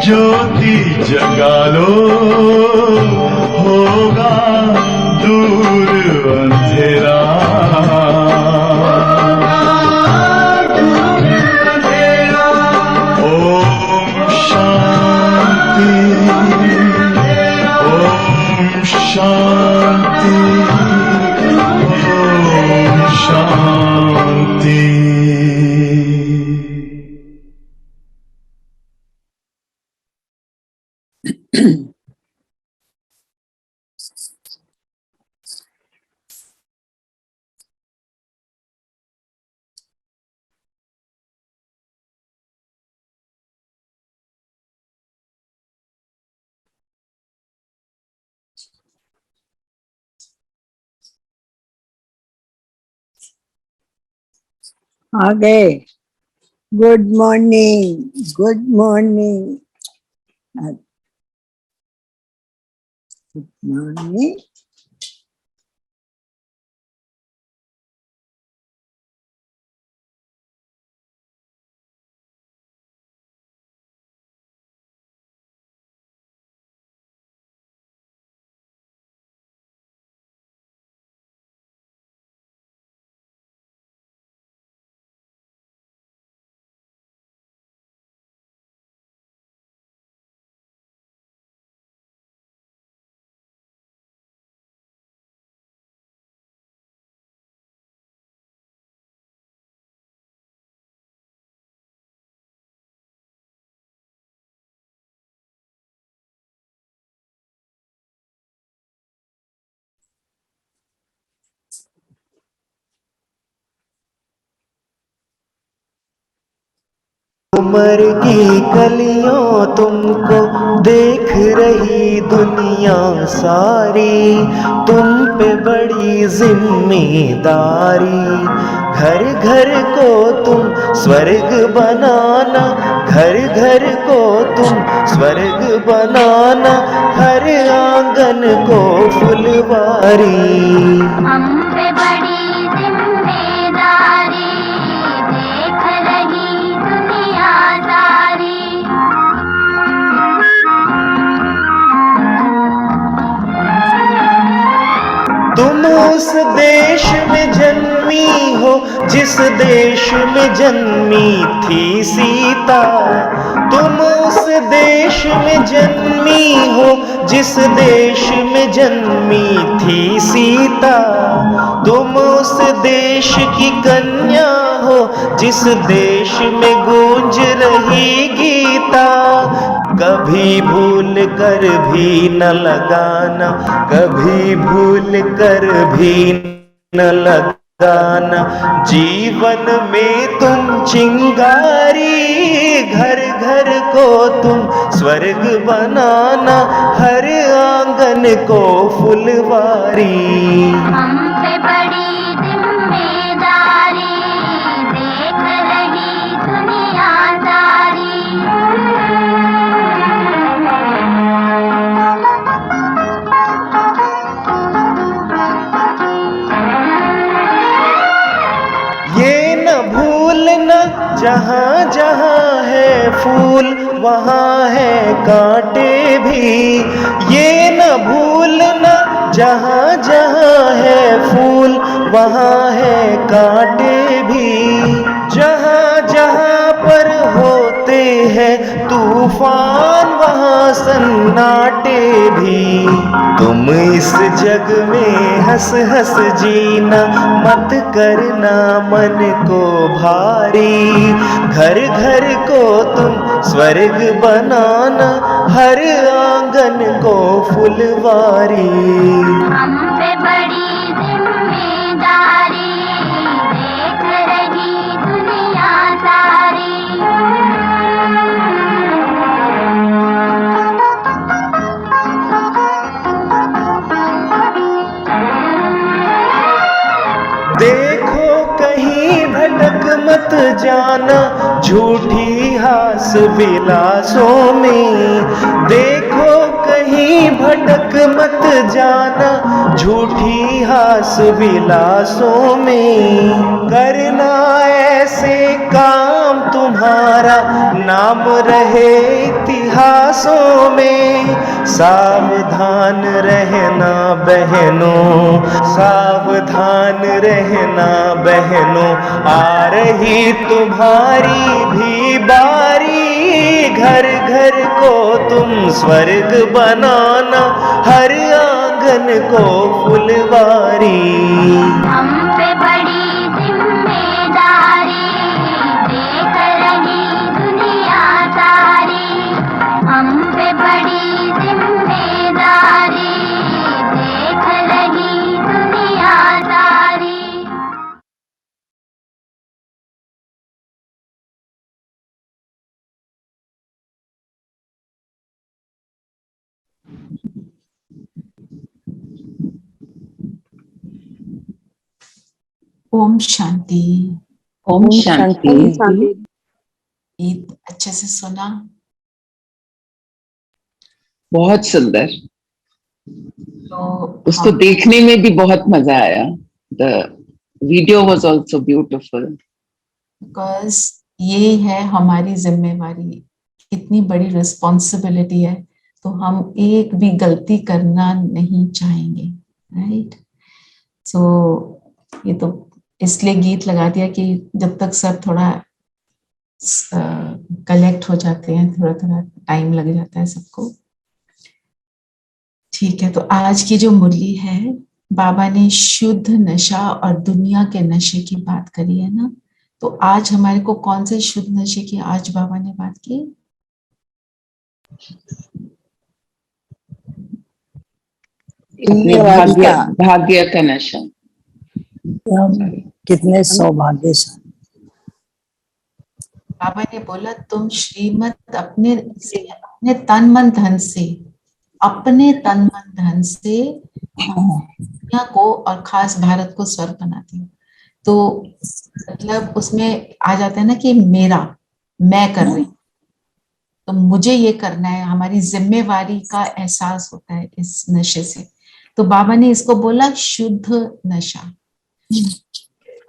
ज्योति जगा लो, होगा दूर अंधेरा। ओम शांति, ओम शांति, ओम शांति। आ गए। Good morning, good morning, good morning. उम्र की कलियों तुमको देख रही दुनिया सारी, तुम पे बड़ी जिम्मेदारी। घर घर को तुम स्वर्ग बनाना, घर घर को तुम स्वर्ग बनाना, हर आंगन को फुलवारी। हम पे बड़ी जिम्मेदारी, देख रही दुनिया सारी। तुम उस देश में जन्मी हो जिस देश में जन्मी थी सीता, तुम उस देश में जन्मी हो जिस देश में जन्मी थी सीता। तुम उस देश की कन्या हो जिस देश में गूंज रही गीता। कभी भूल कर भी न लगाना, कभी भूल कर भी न लगाना, जीवन में तुम चिंगारी। घर घर को तुम स्वर्ग बनाना, हर आंगन को फुलवारी। हम पे बड़ी जिम्मेदारी, देख रही दुनिया सारी। ये न भूलना जहाँ जहाँ है फूल वहाँ है कांटे भी। ये न भूलना जहाँ जहाँ है फूल वहाँ है कांटे भी। जहाँ जहाँ पर होते हैं तूफान वहाँ सन्नाटे भी। तुम इस जग में हंस हंस जीना, मत करना मन को भारी। घर घर को तुम स्वर्ग बनाना, हर आंगन को फुलवारी। हम पे बड़ी जिम्मेदारी, देख रही दुनिया सारी। देखो कहीं भटक मत जाना झूठी हास विलासों में। देखो कहीं भटक मत जाना झूठी हास विलासों में। करना ऐसे काम तुम्हारे हमारा नाम रहे इतिहासों में। सावधान रहना बहनों, सावधान रहना बहनों, आ रही तुम्हारी भी बारी। घर घर को तुम स्वर्ग बनाना, हर आंगन को फुलवारी। हम पे बड़ी जिम्मेदारी, देख रही दुनिया सारी। हम पे बड़ी जिम्मेदारी, देख रही दुनिया सारी। ओम शांति। ओम शांति। ईद अच्छे से सुना? बहुत सुंदर, तो उसको देखने में भी बहुत मजा आया। The video was also beautiful. Because ये है हमारी जिम्मेवारी, कितनी बड़ी रिस्पॉन्सिबिलिटी है, तो हम एक भी गलती करना नहीं चाहेंगे, राइट? सो ये तो इसलिए गीत लगा दिया कि जब तक सब थोड़ा कलेक्ट हो जाते हैं, थोड़ा थोड़ा टाइम लग जाता है सबको। ठीक है, तो आज की जो मुरली है, बाबा ने शुद्ध नशा और दुनिया के नशे की बात करी है ना। तो आज हमारे को कौन से शुद्ध नशे की आज बाबा ने बात की? अपने भाग्य भाग्य का नशा। कितने सौभाग्यशाली। बाबा ने बोला तुम श्रीमत अपने तन मन धन से, अपने तन मन धन से दुनिया को और खास भारत को स्वर्ग बनाती हो। तो मतलब उसमें आ जाता है ना कि मेरा, मैं कर रही हूँ, तो मुझे ये करना है। हमारी जिम्मेवारी का एहसास होता है इस नशे से। तो बाबा ने इसको बोला शुद्ध नशा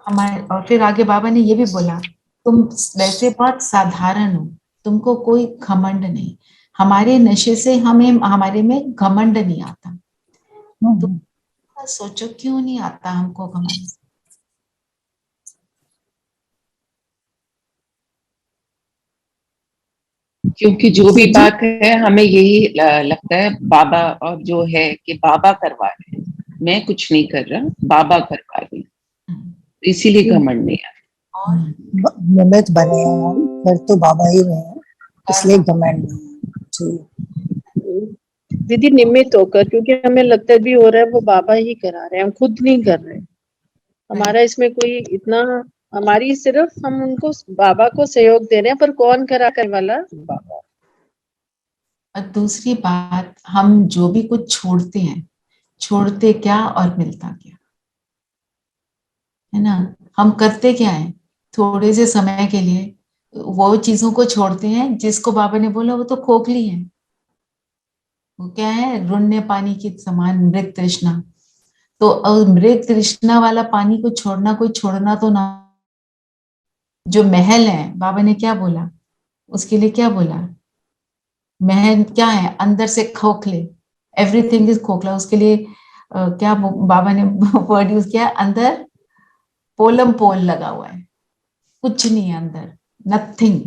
हमारे। और फिर आगे बाबा ने ये भी बोला तुम वैसे बहुत साधारण हो, तुमको कोई घमंड नहीं। हमारे नशे से हमें हमारे में घमंड नहीं आता। तो सोचो क्यों नहीं आता हमको घमंड? क्योंकि जो भी बात है हमें यही लगता है बाबा, और जो है कि बाबा करवा रहे हैं, मैं कुछ नहीं कर रहा, बाबा करवा रहे हैं, इसीलिए घमंड नहीं आता। और निमित्त बने हैं हम, फिर तो बाबा ही में है, इसलिए घमंड नहीं है। दीदी निमित्त होकर, क्योंकि हमें लगता भी हो रहा है वो बाबा ही करा रहे हैं, हम खुद नहीं कर रहे। हमारा इसमें कोई इतना, हमारी सिर्फ हम उनको बाबा को सहयोग दे रहे हैं, पर कौन करा कर वाला? बाबा। और दूसरी बात, हम जो भी कुछ छोड़ते हैं, छोड़ते क्या और मिलता क्या है ना? हम करते क्या है थोड़े से समय के लिए, वो चीजों को छोड़ते हैं जिसको बाबा ने बोला वो तो खोखली है। वो क्या है? रुन्ने पानी की समान मृग तृष्णा। तो मृग तृष्णा वाला पानी को छोड़ना, कोई छोड़ना तो ना। जो महल है, बाबा ने क्या बोला उसके लिए? क्या बोला? महल क्या है? अंदर से खोखले, एवरीथिंग इज खोखला। उसके लिए क्या बाबा ने वर्ड यूज किया? अंदर पोलम पोल लगा हुआ है, कुछ नहीं है अंदर, नथिंग।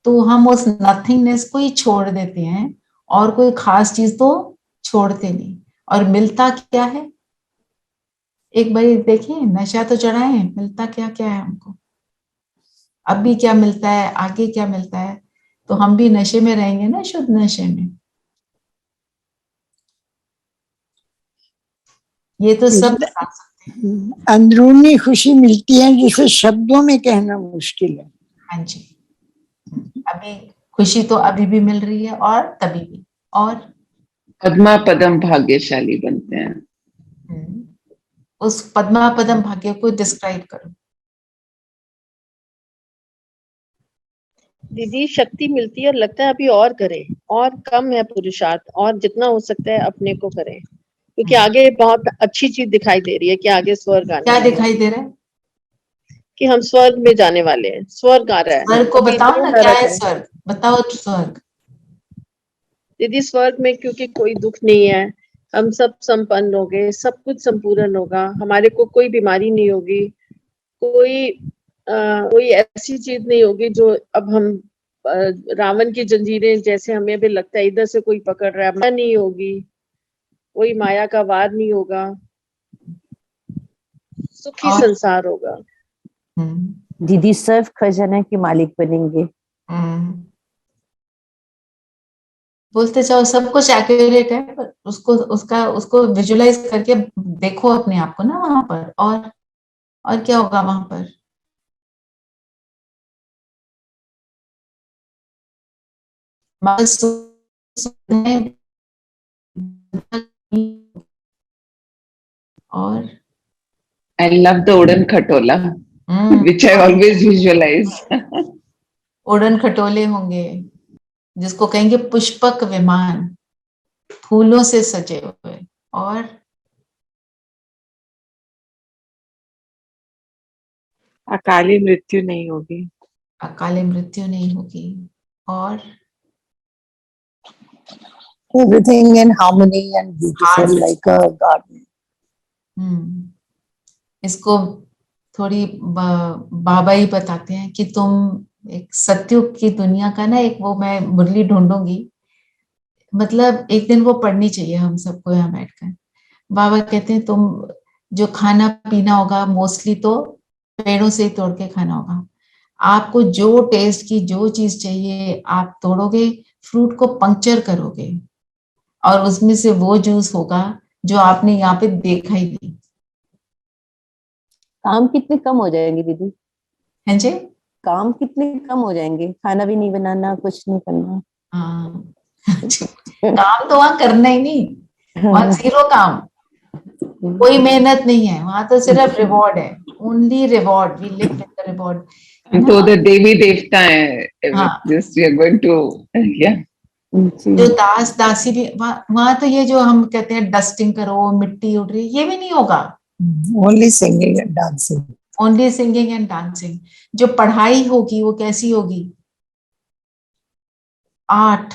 तो हम उस नथिंगनेस को ही छोड़ देते हैं और कोई खास चीज तो छोड़ते नहीं। और मिलता क्या है? एक बार देखिए, नशा तो चढ़ाए, मिलता क्या क्या है हमको? अभी क्या मिलता है, आगे क्या मिलता है? तो हम भी नशे में रहेंगे ना, शुद्ध नशे में। ये तो सब बता सकते हैं। अंदरूनी खुशी मिलती है जिसे शब्दों में कहना मुश्किल है। हाँ जी, अभी खुशी तो अभी भी मिल रही है और तभी भी। और पद्मा पदम भाग्यशाली बनते हैं। उस पद्मा पदम भाग्य को डिस्क्राइब करो। दीदी शक्ति मिलती है और लगता है अभी और करें, और कम है पुरुषार्थ, और जितना हो सकता है अपने को करें, क्योंकि आगे बहुत अच्छी चीज दिखाई दे रही है कि आगे स्वर्ग आने क्या वाला है। दिखाई दे रहा है? कि हम स्वर्ग में जाने वाले हैं, स्वर्ग आ रहा है। स्वर्ग को अभी बताओ दो ना, क्या नरक है है स्वर्ग, बताओ स्वर्ग। दीदी। स्वर्ग में क्योंकि कोई दुख नहीं है, हम सब संपन्न हो गए, सब कुछ संपूर्ण होगा, हमारे को कोई बीमारी नहीं होगी, कोई कोई ऐसी चीज नहीं होगी जो अब हम रावण की जंजीरें जैसे हमें भी लगता है इधर से कोई पकड़ रहा है, माया नहीं होगी, कोई माया का वार नहीं होगा, सुखी और संसार होगा। दीदी सर्व खजाना के मालिक बनेंगे। हम्म, बोलते जाओ, सब कुछ एक्यूरेट है, पर उसको विजुलाइज करके देखो अपने आप को ना वहां पर, और क्या होगा वहां पर। बस और I love the Odan Khatola, which I always visualize. उड़न खटोले होंगे, जिसको कहेंगे पुष्पक विमान, फूलों से सजे हुए, और अकाली मृत्यु नहीं होगी। अकाले मृत्यु नहीं होगी, और Everything in harmony and beautiful Harmony. like a garden. इसको थोड़ी बाबा ही बताते हैं कि तुम एक सत्युग की दुनिया का ना, एक वो मैं मुरली ढूंढूंगी, मतलब एक दिन वो पढ़नी चाहिए हम सबको यहाँ बैठकर। बाबा कहते हैं तुम जो खाना पीना होगा मोस्टली तो पेड़ों से ही तोड़ के खाना होगा, आपको जो टेस्ट की जो चीज चाहिए आप तोड़ोगे, फ्रूट को पंक्चर करोगे, और उसमें से वो जूस होगा जो आपने यहाँ पे देखा ही नहीं। काम कितने कम हो जाएंगे दीदी? हैं जी? काम कितने कम हो जाएंगे, खाना भी नहीं बनाना, कुछ नहीं करना। हाँ काम तो वहां करना ही नहीं, वहां जीरो काम, कोई मेहनत नहीं है वहां, तो सिर्फ रिवॉर्ड है, only reward, we live with the reward. तो the Devi Devta hai, हाँ, just we are going to, yeah. जो दास दासी भी वहां तो ये जो हम कहते हैं डस्टिंग करो, मिट्टी उड़ रही, ये भी नहीं होगा। Only singing and dancing. Only singing and dancing. जो पढ़ाई होगी वो कैसी होगी? Art,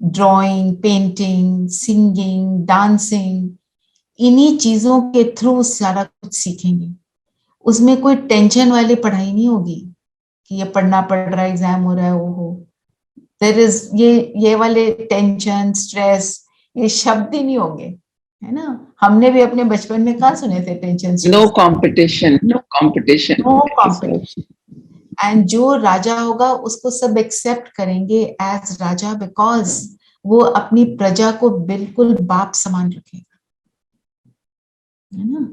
drawing, painting, singing, dancing, इन्हीं चीजों के थ्रू सारा कुछ सीखेंगे। उसमें कोई टेंशन वाली पढ़ाई नहीं होगी कि ये पढ़ना पड़ रहा है, एग्जाम हो रहा है, वो हो, देयर इज ये वाले टेंशन, स्ट्रेस, ये शब्द ही नहीं होंगे, है ना। हमने भी अपने बचपन में कहाँ सुने थे tension, No competition, no competition. No competition. And जो राजा होगा उसको सब एक्सेप्ट करेंगे एज राजा, बिकॉज वो अपनी प्रजा को बिल्कुल बाप समान रखेगा, है ना।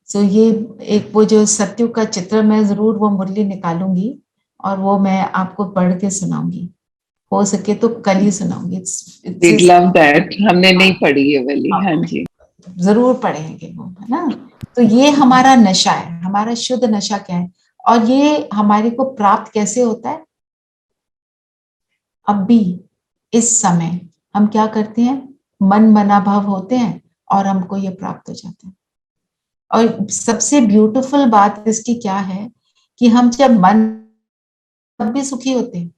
सो ये एक वो जो सत्युग का चित्र, मैं जरूर वो मुरली निकालूंगी और वो मैं आपको पढ़ के सुनाऊंगी, हो सके तो कल ही सुनाऊंगी। We'd love that. हमने नहीं पढ़ी ये वाली। हाँ जी, जरूर पढ़ेंगे वो, है ना। तो ये हमारा नशा है, हमारा शुद्ध नशा क्या है, और ये हमारे को प्राप्त कैसे होता है? अब भी इस समय हम क्या करते हैं, मन मनाभाव होते हैं और हमको ये प्राप्त हो जाता है। और सबसे ब्यूटीफुल बात इसकी क्या है कि हम जब मन, तब भी सुखी होते हैं,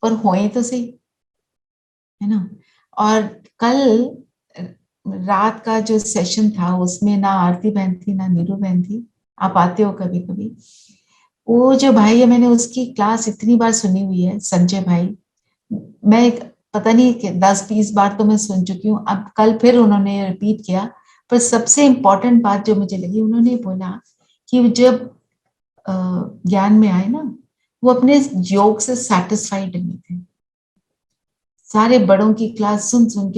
पर होए तो सही, है ना। और कल रात का जो सेशन था उसमें ना आरती बहन थी ना नीरू बहन थी, आप आते हो कभी कभी। वो जो भाई है, मैंने उसकी क्लास इतनी बार सुनी हुई है, संजय भाई, मैं पता नहीं कि 10-20 बार तो मैं सुन चुकी हूँ, अब कल फिर उन्होंने रिपीट किया। पर सबसे इम्पोर्टेंट बात जो मुझे लगी, उन्होंने बोला कि जब ज्ञान में आए ना, वो अपने योग से सेटिस्फाइड नहीं थे। सारे बड़ों की क्लास सुन सुन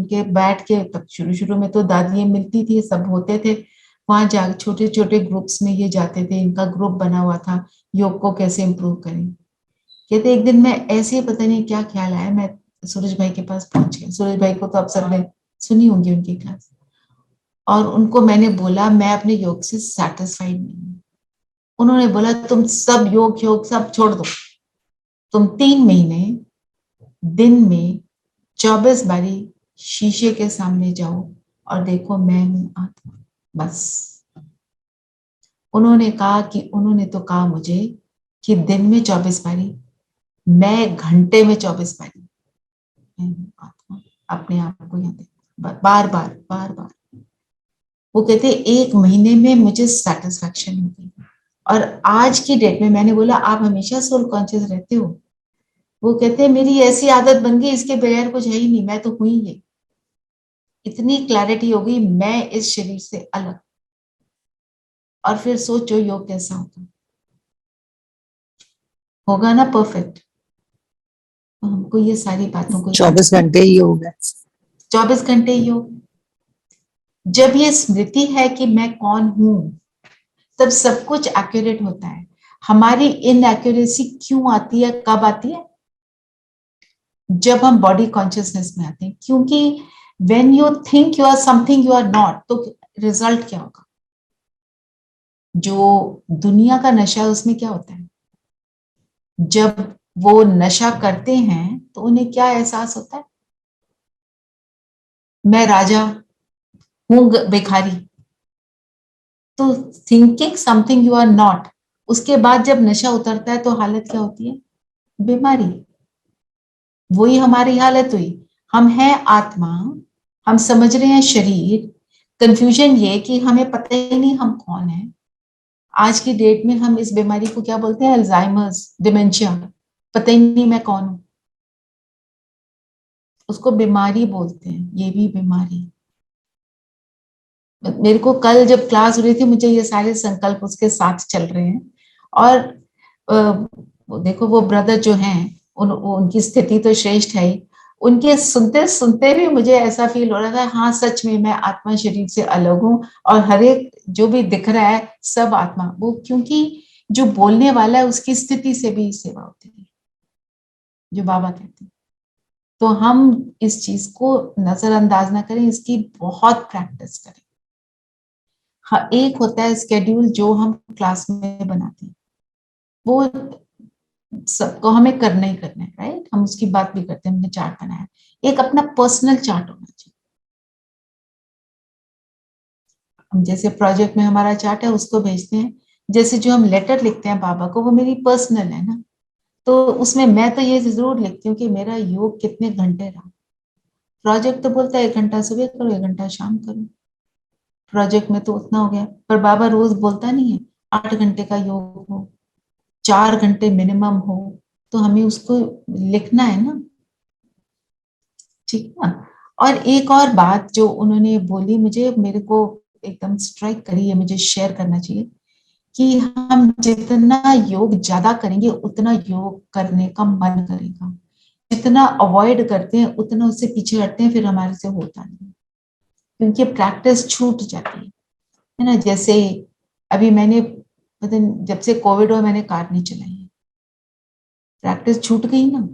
के बैठ के, तब शुरू में तो दादियां मिलती थी, सब होते थे वहां, जा छोटे छोटे ग्रुप्स में ये जाते थे, इनका ग्रुप बना हुआ था, योग को कैसे इम्प्रूव करें। कहते एक दिन मैं ऐसे ही पता नहीं क्या ख्याल आया, मैं सूरज भाई के पास पहुंच गया। सूरज भाई को तो आप सबने सुनी होंगी उनकी क्लास, और उनको मैंने बोला मैं अपने योग से सेटिस्फाइड नहीं हूँ। उन्होंने बोला तुम सब योग सब छोड़ दो, तुम 3 महीने दिन में 24 बारी शीशे के सामने जाओ और देखो मैं हूं आत्मा, बस। उन्होंने कहा कि उन्होंने तो कहा मुझे कि दिन में 24 बारी, मैं घंटे में 24 बारी। आत्मा अपने आप को यहाँ बार बार बार बार। वो कहते एक महीने में मुझे सेटिस्फैक्शन हो गई। और आज की डेट में मैंने बोला आप हमेशा सोल कॉन्शियस रहते हो? वो कहते हैं मेरी ऐसी आदत बन गई, इसके बगैर कुछ है ही नहीं, मैं तो हुई ये। इतनी क्लैरिटी हो गई मैं इस शरीर से अलग। और फिर सोचो योग कैसा होगा ना परफेक्ट। तो हमको ये सारी बातों को 24 घंटे ही होगा। 24 घंटे योग। जब ये स्मृति है कि मैं कौन हूं, तब सब कुछ एक्यूरेट होता है। हमारी इनएक्यूरेसी क्यों आती है, कब आती है? जब हम बॉडी कॉन्शियसनेस में आते हैं। क्योंकि when you think you are something you are not, तो रिजल्ट क्या होगा? जो दुनिया का नशा है उसमें क्या होता है? जब वो नशा करते हैं तो उन्हें क्या एहसास होता है? मैं राजा हूं भिखारी। तो thinking something you are not, उसके बाद जब नशा उतरता है तो हालत क्या होती है? बीमारी। वही हमारी हालत हुई। हम हैं आत्मा, हम समझ रहे हैं शरीर। कंफ्यूजन ये कि हमें पता ही नहीं हम कौन है। आज की डेट में हम इस बीमारी को क्या बोलते हैं? Alzheimer's, dementia. पता ही नहीं मैं कौन हूं, उसको बीमारी बोलते हैं। ये भी बीमारी। मेरे को कल जब क्लास हो रही थी, मुझे ये सारे संकल्प उसके साथ चल रहे हैं। और देखो वो ब्रदर जो हैं, उनकी स्थिति तो श्रेष्ठ है ही। उनके सुनते सुनते भी मुझे ऐसा फील हो रहा था, हाँ सच में मैं आत्मा शरीर से अलग हूँ। और हर एक जो भी दिख रहा है सब आत्मा। वो क्योंकि जो बोलने वाला है उसकी स्थिति से भी सेवा होती है, जो बाबा कहते हैं। तो हम इस चीज को नजरअंदाज ना करें, इसकी बहुत प्रैक्टिस करें। हाँ, एक होता है स्केड्यूल जो हम क्लास में बनाते हैं, वो सबको हमें करना ही करना है, राइट? हम उसकी बात भी करते हैं, हमने चार्ट बनाया। एक अपना पर्सनल चार्ट होना चाहिए। हम जैसे प्रोजेक्ट में हमारा चार्ट है उसको भेजते हैं, जैसे जो हम लेटर लिखते हैं बाबा को, वो मेरी पर्सनल है ना। तो उसमें मैं तो ये जरूर लिखती हूँ कि मेरा योग कितने घंटे रहा। प्रोजेक्ट तो बोलता है 1 घंटा सुबह करो, 1 घंटा शाम करो। प्रोजेक्ट में तो उतना हो गया, पर बाबा रोज बोलता नहीं है 8 घंटे का योग हो, 4 घंटे मिनिमम हो। तो हमें उसको लिखना है ना, ठीक है ना? और एक और बात जो उन्होंने बोली, मुझे मेरे को एकदम स्ट्राइक करी है, मुझे शेयर करना चाहिए कि हम जितना योग ज्यादा करेंगे उतना योग करने का मन करेगा। जितना अवॉइड करते हैं उतना उससे पीछे हटते हैं, फिर हमारे से होता नहीं, क्योंकि प्रैक्टिस छूट जाती है ना। जैसे अभी मैंने पता नहीं, जब से कोविड हुआ मैंने कार नहीं चलाई है, प्रैक्टिस छूट गई ना।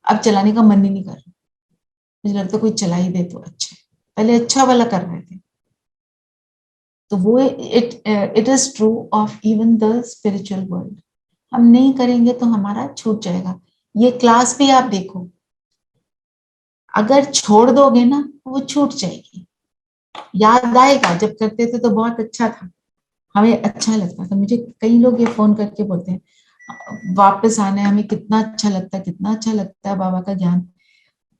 अब चलाने का मन ही नहीं कर रहा। मुझे लगता है कोई चला ही दे तो अच्छा है। पहले अच्छा वाला कर रहे थे। तो वो it is true of even the spiritual world. हम नहीं करेंगे तो हमारा छूट जाएगा। ये क्लास भी आप देखो, अगर छोड़ दोगे ना वो छूट जाएगी। याद आएगा जब करते थे तो बहुत अच्छा था, हमें अच्छा लगता था। मुझे कई लोग ये फोन करके बोलते हैं वापस आना है, हमें कितना अच्छा लगता है, कितना अच्छा लगता है बाबा का ज्ञान।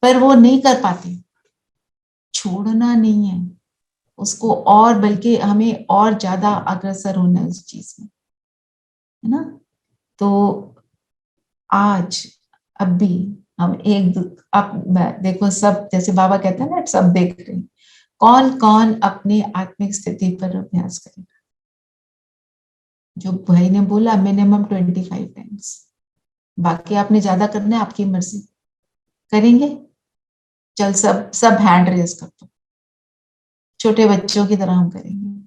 पर वो नहीं कर पाते। छोड़ना नहीं है उसको, और बल्कि हमें और ज्यादा अग्रसर होना है उस चीज में, है ना। तो आज अभी हम अब देखो सब, जैसे बाबा कहते हैं ना, सब देख रहे हैं कौन कौन अपनी आत्मिक स्थिति पर अभ्यास करेगा। जो भाई ने बोला मिनिमम 25 टाइम्स, बाकी आपने ज्यादा करना है, आपकी मर्जी। करेंगे? चल सब सब हैंड रेज कर दो, छोटे बच्चों की तरह हम करेंगे,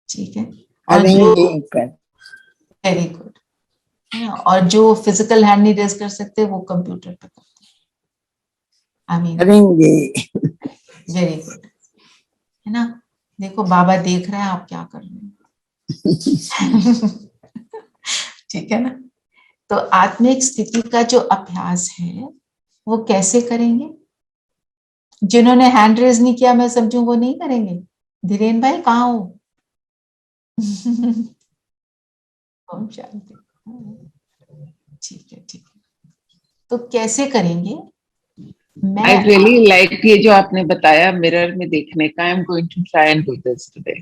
ठीक है? और जो वेरी गुड, और जो फिजिकल हैंड नहीं रेज कर सकते वो कंप्यूटर पे करते हैं। आई मीन करेंगे। वेरी गुड, है ना। देखो बाबा देख रहे हैं आप क्या कर रहे हैं। ठीक है ना। तो आत्मिक स्थिति का जो अभ्यास है वो कैसे करेंगे? जिन्होंने हैंड रेज नहीं किया मैं समझू वो नहीं करेंगे। धीरेन भाई कहाँ हो? ओम शांति। ठीक है, ठीक है। तो कैसे करेंगे? आई मैं रियली लाइक ये जो आपने बताया मिरर में देखने का। I am going to try and do this today.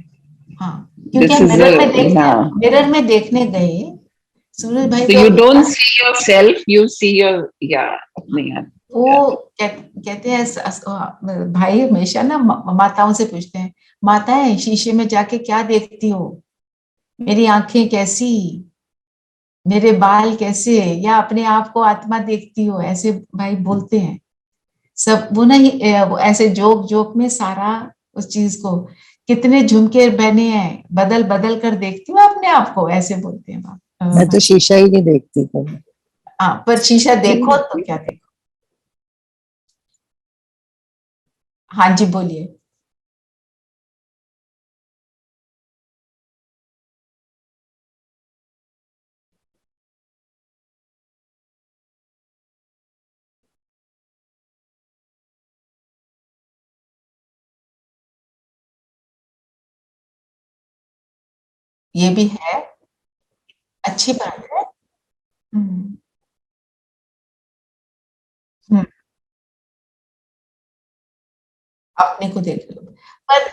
हाँ, क्योंकि दिस हम इज मिरर में देखने गए, सूरज भाई so तो you अभी don't see yourself, you see your अपने आप। वो कहते हैं भाई हमेशा ना माताओं से पूछते हैं, माताएं शीशे में जाके क्या देखती हो, मेरी आंखें कैसी, मेरे बाल कैसे, या अपने आप को आत्मा देखती हो, ऐसे भाई बोलते हैं सब। वो नहीं वो ऐसे जोक जोक में सारा उस चीज को, कितने झुमके बने हैं, बदल बदल कर देखती हूँ अपने आप को, ऐसे बोलते हैं मैं तो भाई। शीशा ही नहीं देखती कभी। हाँ, पर शीशा देखो तो क्या देखो। हाँ जी, बोलिए। ये भी है, अच्छी बात है। हम्म, हम्म, अपने को देख लो। पर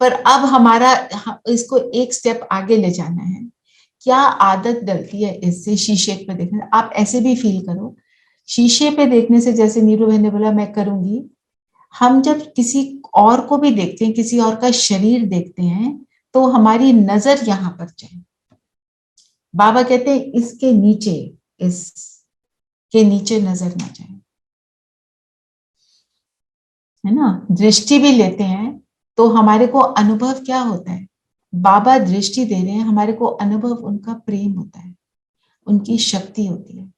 पर अब हमारा इसको एक स्टेप आगे ले जाना है। क्या आदत डलती है इससे शीशे पे देखने? आप ऐसे भी फील करो, शीशे पे देखने से, जैसे नीरू बहन ने बोला मैं करूंगी, हम जब किसी और को भी देखते हैं, किसी और का शरीर देखते हैं, तो हमारी नजर यहाँ पर जाए। बाबा कहते हैं इसके नीचे, इसके नीचे नजर ना जाए, है ना। दृष्टि भी लेते हैं तो हमारे को अनुभव क्या होता है? बाबा दृष्टि दे रहे हैं, हमारे को अनुभव उनका प्रेम होता है, उनकी शक्ति होती है।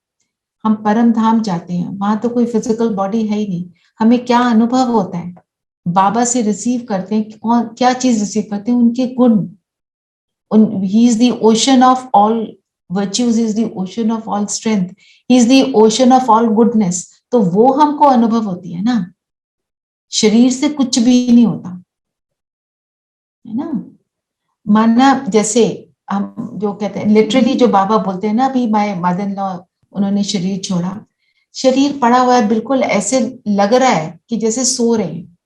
हम परम धाम जाते हैं, वहां तो कोई फिजिकल बॉडी है ही नहीं, हमें क्या अनुभव होता है? बाबा से रिसीव करते हैं, कौन क्या चीज रिसीव करते हैं? उनके गुण। He is the ocean of all virtues, is the ocean of all strength, he is the ocean of all goodness। तो वो हमको अनुभव होती है ना, शरीर से कुछ भी नहीं होता, है ना। माना जैसे हम जो कहते हैं लिटरली, जो बाबा बोलते हैं ना, अभी माय मदर इन लॉ उन्होंने शरीर छोड़ा, शरीर पड़ा हुआ है, बिल्कुल ऐसे लग रहा है कि जैसे सो रहे हैं,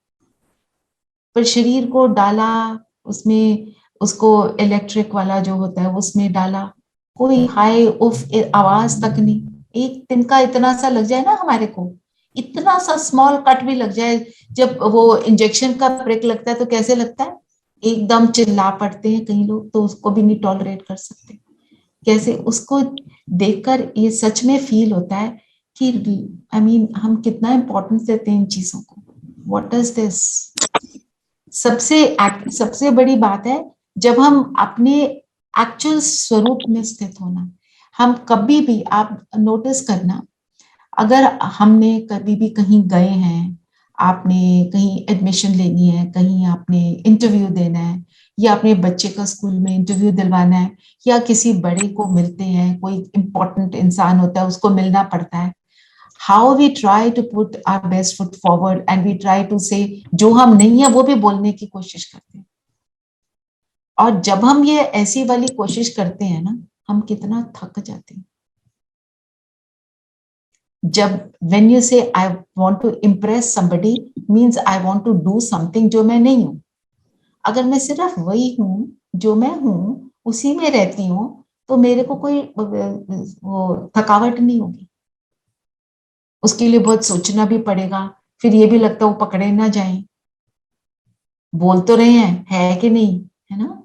पर शरीर को डाला उसमें, उसको इलेक्ट्रिक वाला जो होता है उसमें डाला, कोई हाय उफ आवाज तक नहीं। एक दिन का इतना सा लग जाए ना हमारे को, इतना सा स्मॉल कट भी लग जाए, जब वो इंजेक्शन का प्रिक लगता है तो कैसे लगता है? एकदम चिल्ला पड़ते हैं कई लोग, तो उसको भी नहीं टॉलरेट कर सकते। कैसे उसको देखकर ये सच में फील होता है कि आई मीन हम कितना इंपॉर्टेंस देते हैं इन चीजों को। What is this? सबसे बड़ी बात है जब हम अपने एक्चुअल स्वरूप में स्थित होना। हम कभी भी, आप नोटिस करना, अगर हमने कभी भी कहीं गए हैं, आपने कहीं एडमिशन लेनी है, कहीं आपने इंटरव्यू देना है, या अपने बच्चे का स्कूल में इंटरव्यू दिलवाना है, या किसी बड़े को मिलते हैं, कोई इंपॉर्टेंट इंसान होता है उसको मिलना पड़ता है, how we try to put our best foot forward and we try to say, जो हम नहीं है वो भी बोलने की कोशिश करते हैं। और जब हम ये ऐसी वाली कोशिश करते हैं ना, हम कितना थक जाते हैं। जब when you say I want to impress somebody means I want to do something जो मैं नहीं हूं। अगर मैं सिर्फ वही हूं जो मैं हूं, उसी में रहती हूं, तो मेरे को कोई वो थकावट नहीं होगी। उसके लिए बहुत सोचना भी पड़ेगा, फिर ये भी लगता है वो पकड़े ना जाएं, बोल तो रहे हैं है कि नहीं, है ना।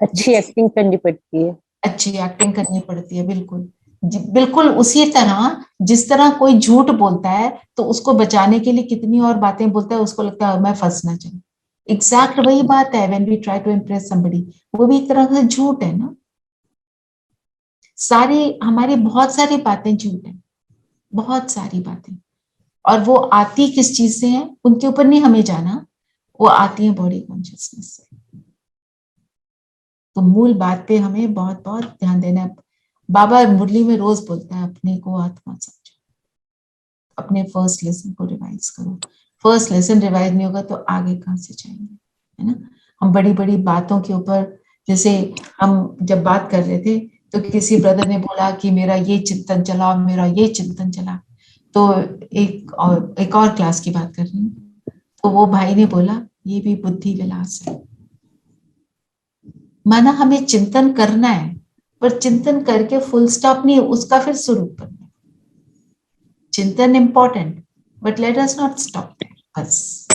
अच्छी एक्टिंग करनी पड़ती है। अच्छी एक्टिंग करनी पड़ती है, बिल्कुल। बिल्कुल उसी तरह जिस तरह कोई झूठ बोलता है तो उसको बचाने के लिए कितनी और बातें बोलता है, उसको लगता है मैं फंस ना जाऊं। एग्जैक्ट वही बात है when we try to impress somebody, वो भी एक तरह से झूठ है ना। सारी हमारी बहुत सारी बातें झूठ है, बहुत सारी बातें। और वो आती किस चीज से है, उनके ऊपर नहीं हमें जाना, वो आती है बॉडी कॉन्शियसनेस से। तो मूल बात पे हमें बहुत बहुत ध्यान देना है। बाबा मुरली में रोज बोलता है अपने को आत्मा समझो, अपने फर्स्ट लेसन को रिवाइज करो। फर्स्ट लेसन रिवाइज नहीं होगा तो आगे कहाँ से जाएंगे, है ना। हम बड़ी बड़ी बातों के ऊपर, जैसे हम जब बात कर रहे थे तो किसी ब्रदर ने बोला कि मेरा ये चिंतन चला, मेरा ये चिंतन चला। तो एक और क्लास की बात कर रही हूँ, तो वो भाई ने बोला ये भी बुद्धि विलास है। माना हमें चिंतन करना है, पर चिंतन करके फुल स्टॉप नहीं, उसका फिर स्वरूप बनना। चिंतन important, but let us not stop bus.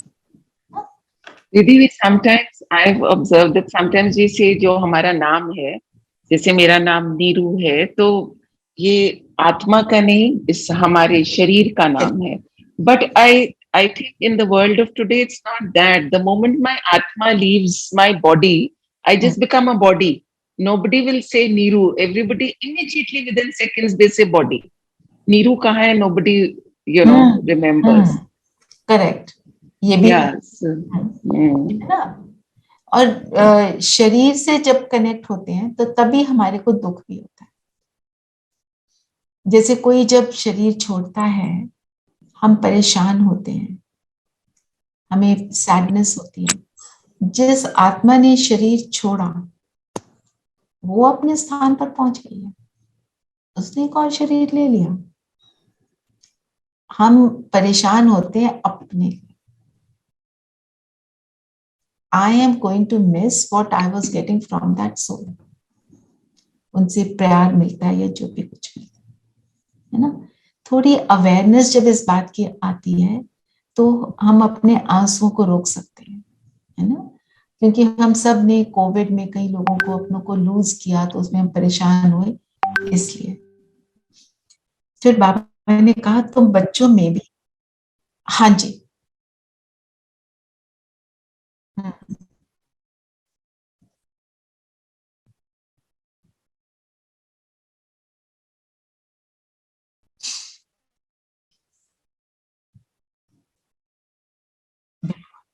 दीदी, sometimes I have observe that sometimes ये से जो हमारा नाम है, जैसे मेरा नाम नीरू है, तो ये आत्मा का नहीं, इस हमारे शरीर का नाम है। But I think in the world of today it's not that. The moment my आत्मा leaves my body, I just become a body. Nobody will say Neeru. Everybody immediately within seconds they say body. Neeru कहाँ है? Nobody, remembers. Correct, ये भी है Yes. ना। और शरीर से जब कनेक्ट होते हैं तो तभी हमारे को दुख भी होता है। जैसे कोई जब शरीर छोड़ता है, हम परेशान होते हैं, हमें सैडनेस होती है। जिस आत्मा ने शरीर छोड़ा वो अपने स्थान पर पहुंच गई है, उसने एक और शरीर ले लिया। हम परेशान होते हैं अपने लिए। I am going to miss what I was getting from that soul. उनसे प्यार मिलता है या जो भी कुछ मिलता है ना। थोड़ी अवेयरनेस जब इस बात की आती है तो हम अपने आंसुओं को रोक सकते हैं, है ना। क्योंकि हम सब ने कोविड में कई लोगों को अपनों को लूज किया, तो उसमें हम परेशान हुए। इसलिए फिर बाबा ने कहा तुम बच्चों में भी, हाँ जी,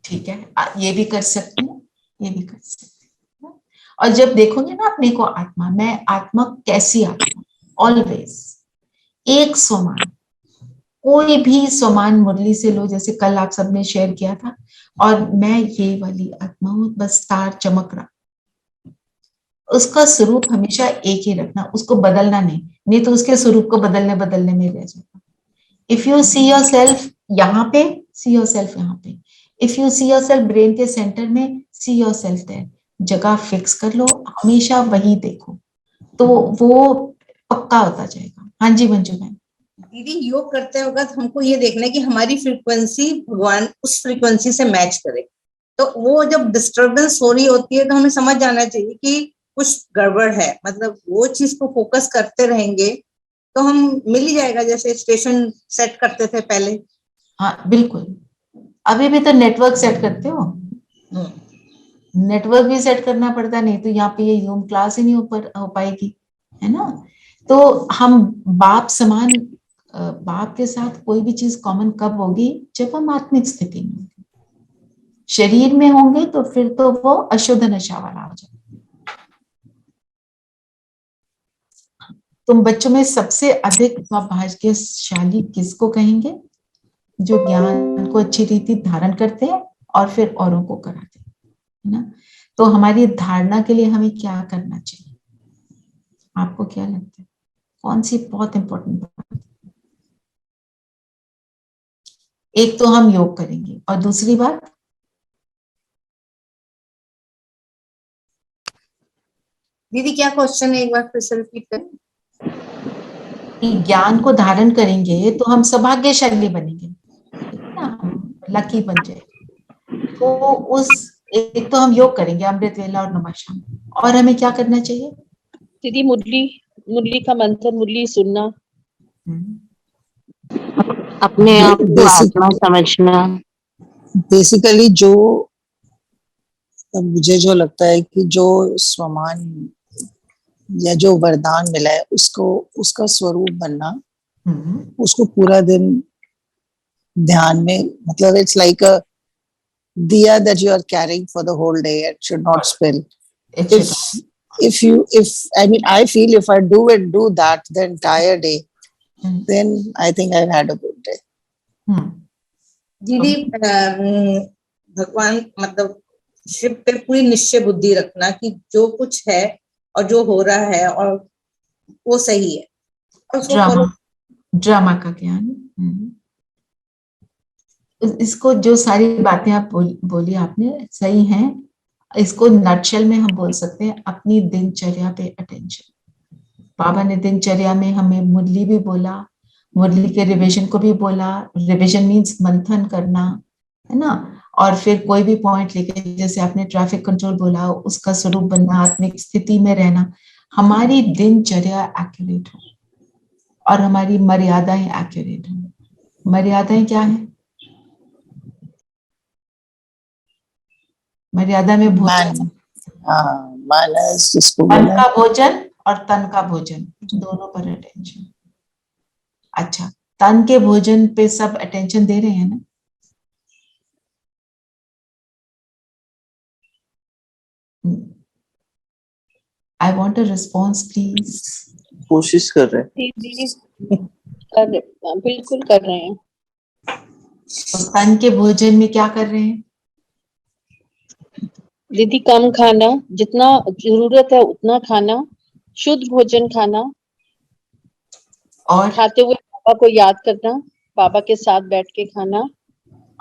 ठीक है, ये भी कर सकते हैं, ये भी कर सकते हैं। और जब देखोगे ना अपने को आत्मा, मैं आत्मा कैसी आत्मा, ऑलवेज एक समान, कोई भी समान मुरली से लो, जैसे कल आप सबने शेयर किया था, और मैं ये वाली आत्मा हूं, बस तार चमक रहा। उसका स्वरूप हमेशा एक ही रखना, उसको बदलना नहीं तो उसके स्वरूप को बदलने में रह जाएगा। If you see your self यहाँ पे, सी योर सेल्फ यहाँ पे। If you see your self brain के सेंटर में, सी योर सेल्फ देयर। जगह फिक्स कर लो, हमेशा वही देखो, तो वो पक्का होता जाएगा। हाँ जी मंजू मैम। दीदी, योग करते वक्त हमको ये देखना है कि हमारी फ्रीक्वेंसी भगवान उस फ्रीक्वेंसी से मैच करे। तो वो जब डिस्टरबेंस हो रही होती है तो हमें समझ जाना चाहिए कि कुछ गड़बड़ है। मतलब वो चीज को फोकस करते रहेंगे तो हम मिल ही जाएगा, जैसे स्टेशन सेट करते थे पहले। हाँ बिल्कुल, अभी भी तो नेटवर्क सेट करते हो, नेटवर्क भी सेट करना पड़ता, नहीं तो यहाँ पे ये जूम क्लास ही नहीं हो पाएगी, है ना। तो हम बाप समान, बाप के साथ कोई भी चीज कॉमन कब होगी? जब हम आत्मिक स्थिति में होंगे। शरीर में होंगे तो फिर तो वो अशुद्ध नशा वाला हो जाएगा। तुम बच्चों में सबसे अधिक भाग्यशाली किसको कहेंगे? जो ज्ञान को अच्छी रीति धारण करते हैं और फिर औरों को कराते हैं, है ना। तो हमारी धारणा के लिए हमें क्या करना चाहिए? आपको क्या लगता है, कौन सी बहुत इंपॉर्टेंट बात? एक तो हम योग करेंगे, और दूसरी बात दीदी क्या क्वेश्चन है, एक बार फिर से रिपीट करें। ज्ञान को धारण करेंगे तो हम सौभाग्यशाली बनेंगे, लकी बन जाएंगे। तो उस एक तो हम योग करेंगे अमृत वेला और नमः, और हमें क्या करना चाहिए दीदी? मुरली का मंत्र, मुरली सुनना, अपने आप को आत्मा समझना। बेसिकली जो मुझे जो लगता है कि जो स्वमान या जो वरदान मिला है उसको, उसका स्वरूप बनना, उसको पूरा दिन ध्यान में, मतलब इट्स लाइक अ दिया that you are carrying for the whole day. It should not spill. If I mean, I feel if I do that the entire day, then I think I've had a good day. दीदी, भगवान मतलब शिव पे पूरी निश्चय बुद्धि रखना कि जो कुछ है और जो हो रहा है और वो सही है और उसको ड्रामा, follow- ड्रामा का ज्ञान। इसको जो सारी बातें आप बोली आपने सही हैं। इसको नटशेल में हम बोल सकते हैं अपनी दिनचर्या पे अटेंशन। बाबा ने दिनचर्या में हमें मुरली भी बोला, मुरली के रिवीजन को भी बोला। रिवीजन मीन्स मंथन करना, है ना। और फिर कोई भी पॉइंट लेके, जैसे आपने ट्रैफिक कंट्रोल बोला, उसका स्वरूप बनना, आत्मिक स्थिति में रहना, हमारी दिनचर्या एक्यूरेट हो और हमारी मर्यादाएं एक्यूरेट हो। मर्यादाएं क्या है? मर्यादा में भोजन, मानस जिसको मन बोला का भोजन और तन का भोजन, दोनों पर अटेंशन। अच्छा, तन के भोजन पे सब अटेंशन दे रहे हैं ना? I want a response please. कोशिश कर रहे हैं। दीदी बिल्कुल कर रहे हैं। तो तन के भोजन में क्या कर रहे हैं? दीदी कम खाना, जितना जरूरत है उतना खाना, शुद्ध भोजन खाना, और खाते हुए बाबा को याद करना, बाबा के साथ बैठ के खाना,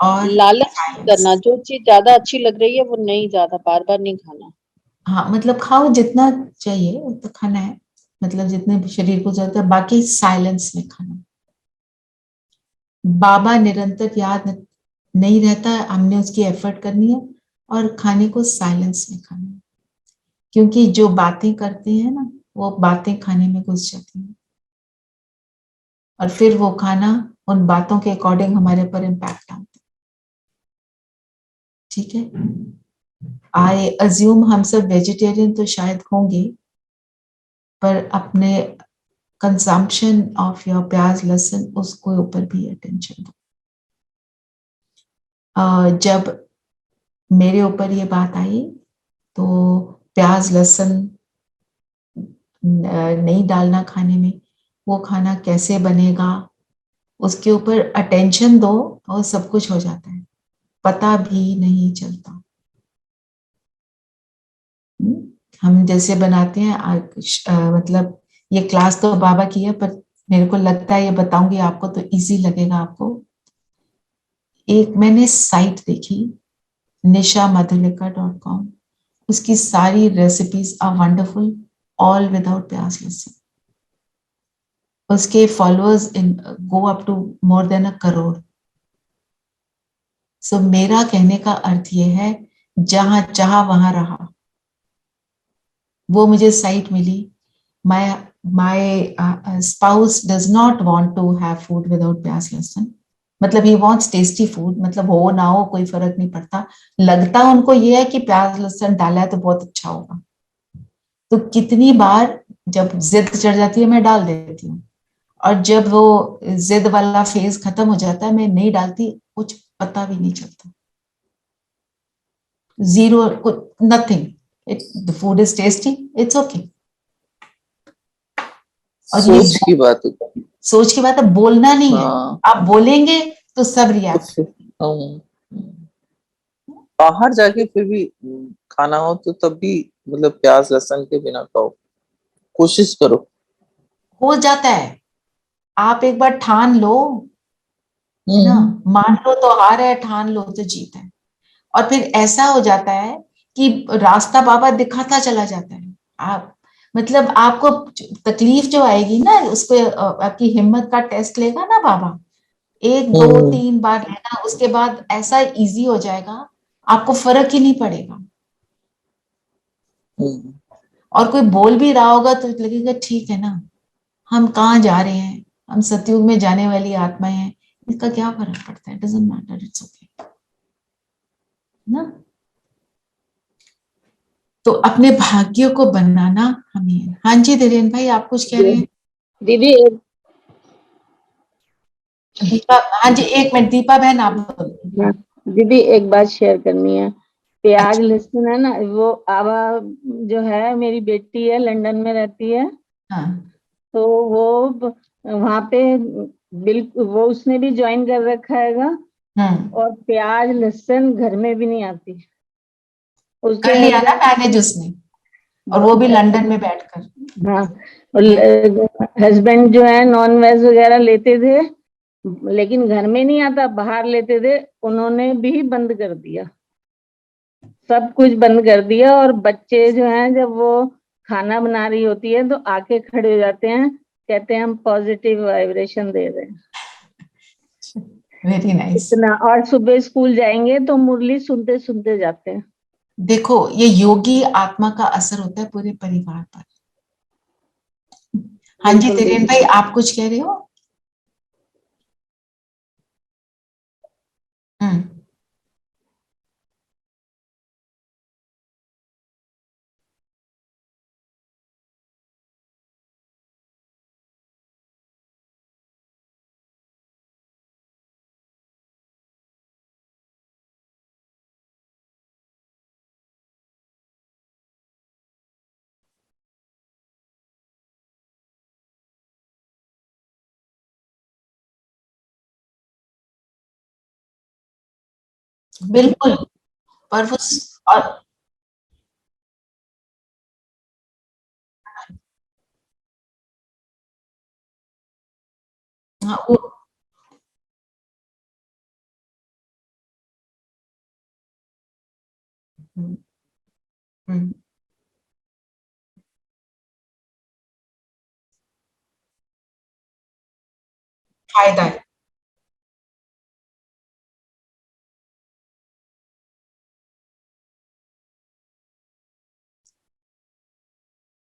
और लालच नहीं करना, जो चीज ज्यादा अच्छी लग रही है वो नहीं, ज्यादा बार बार नहीं खाना। हाँ, मतलब खाओ जितना चाहिए उतना खाना है, मतलब जितने शरीर को जरूरत है, बाकी साइलेंस में खाना। बाबा निरंतर याद नहीं रहता है, हमने उसकी एफर्ट करनी है और खाने को साइलेंस में खाना है, क्योंकि जो बातें करते हैं ना वो बातें खाने में घुस जाती हैं और फिर वो खाना उन बातों के अकॉर्डिंग हमारे पर इम्पैक्ट डालता है। ठीक है, आई अज्यूम हम सब वेजिटेरियन तो शायद होंगे, पर अपने कंजम्पशन ऑफ योर प्याज लहसुन उसको ऊपर भी अटेंशन दो। जब मेरे ऊपर ये बात आई तो प्याज लहसुन नहीं डालना खाने में, वो खाना कैसे बनेगा उसके ऊपर अटेंशन दो और सब कुछ हो जाता है, पता भी नहीं चलता। हम जैसे बनाते हैं मतलब ये क्लास तो बाबा की है, पर मेरे को लगता है ये बताऊंगी आपको तो इजी लगेगा आपको। एक मैंने साइट देखी nishamadhulika.com, उसकी सारी recipes are wonderful, all without प्याज लहसुन। उसके followers in go up to more than 1 crore. So मेरा कहने का अर्थ ये है, जहां चाहा वहां रहा। वो मुझे साइट मिली, my spouse does not want to have food without प्याज लहसुन, मतलब he wants tasty food, मतलब हो ना हो कोई फर्क नहीं पड़ता, लगता उनको ये है कि प्याज लहसुन डाला है तो बहुत अच्छा होगा। तो कितनी बार जब जिद चढ़ जाती है मैं डाल देती हूँ, और जब वो जिद वाला फेज खत्म हो जाता है मैं नहीं डालती, कुछ पता भी नहीं चलता, zero, nothing, the food is tasty, it's okay. और सोच की बात है। सोच की बात है, बोलना नहीं है। आप बोलेंगे तो सब रिएक्ट। बाहर जाके फिर भी खाना हो तो तब भी मतलब प्याज लहसुन के बिना खाओ, कोशिश करो। हो जाता है, आप एक बार ठान लो, है ना, मान लो तो हार है, ठान लो तो जीत है। और फिर ऐसा हो जाता है कि रास्ता बाबा दिखाता चला जाता है। आप मतलब आपको तकलीफ जो आएगी ना, उसको आपकी हिम्मत का टेस्ट लेगा ना बाबा, 1 2 3 बार लेना, उसके बाद ऐसा इजी हो जाएगा, आपको फर्क ही नहीं पड़ेगा। और कोई बोल भी रहा होगा तो लगेगा ठीक है ना, हम कहाँ जा रहे हैं, हम सतयुग में जाने वाली आत्माएं हैं, इसका क्या फर्क पड़ता है, डजंट मैटर, इट्स ओके ना। तो अपने भाग्यों को बनाना हमें है। हाँ जी धीरेन भाई, आप कुछ कह रहे हैं? दीदी दीपा, हाँ जी, 1 मिनट, दीपा बहन आप बोलो। दीदी एक बात शेयर करनी है। प्याज लहसुन है ना, वो आवा जो है, मेरी बेटी है, लंदन में रहती है। हाँ। तो वो वहाँ पे बिल्कुल, वो उसने भी ज्वाइन कर रखा हैगा, और प्याज लहसुन घर में भी नहीं आती। कर लिया ना मैनेज उसने। और वो भी लंदन में बैठकर। हाँ, और हस्बैंड जो है नॉन वेज वगैरह लेते थे, लेकिन घर में नहीं आता, बाहर लेते थे, उन्होंने भी बंद कर दिया, सब कुछ बंद कर दिया। और बच्चे जो हैं जब वो खाना बना रही होती है तो आके खड़े हो जाते हैं, कहते हैं हम पॉजिटिव वाइब्रेशन दे रहे हैं। Very nice. इतना, और सुबह स्कूल जाएंगे तो मुरली सुनते सुनते जाते हैं। देखो ये योगी आत्मा का असर होता है पूरे परिवार पर। हाँ जी बिल्कुल तिरेन भाई, आप कुछ कह रहे हो? हम्म। बिल्कुल। पर वो और हाँ, वो हम्म, हम्म, फायदा है।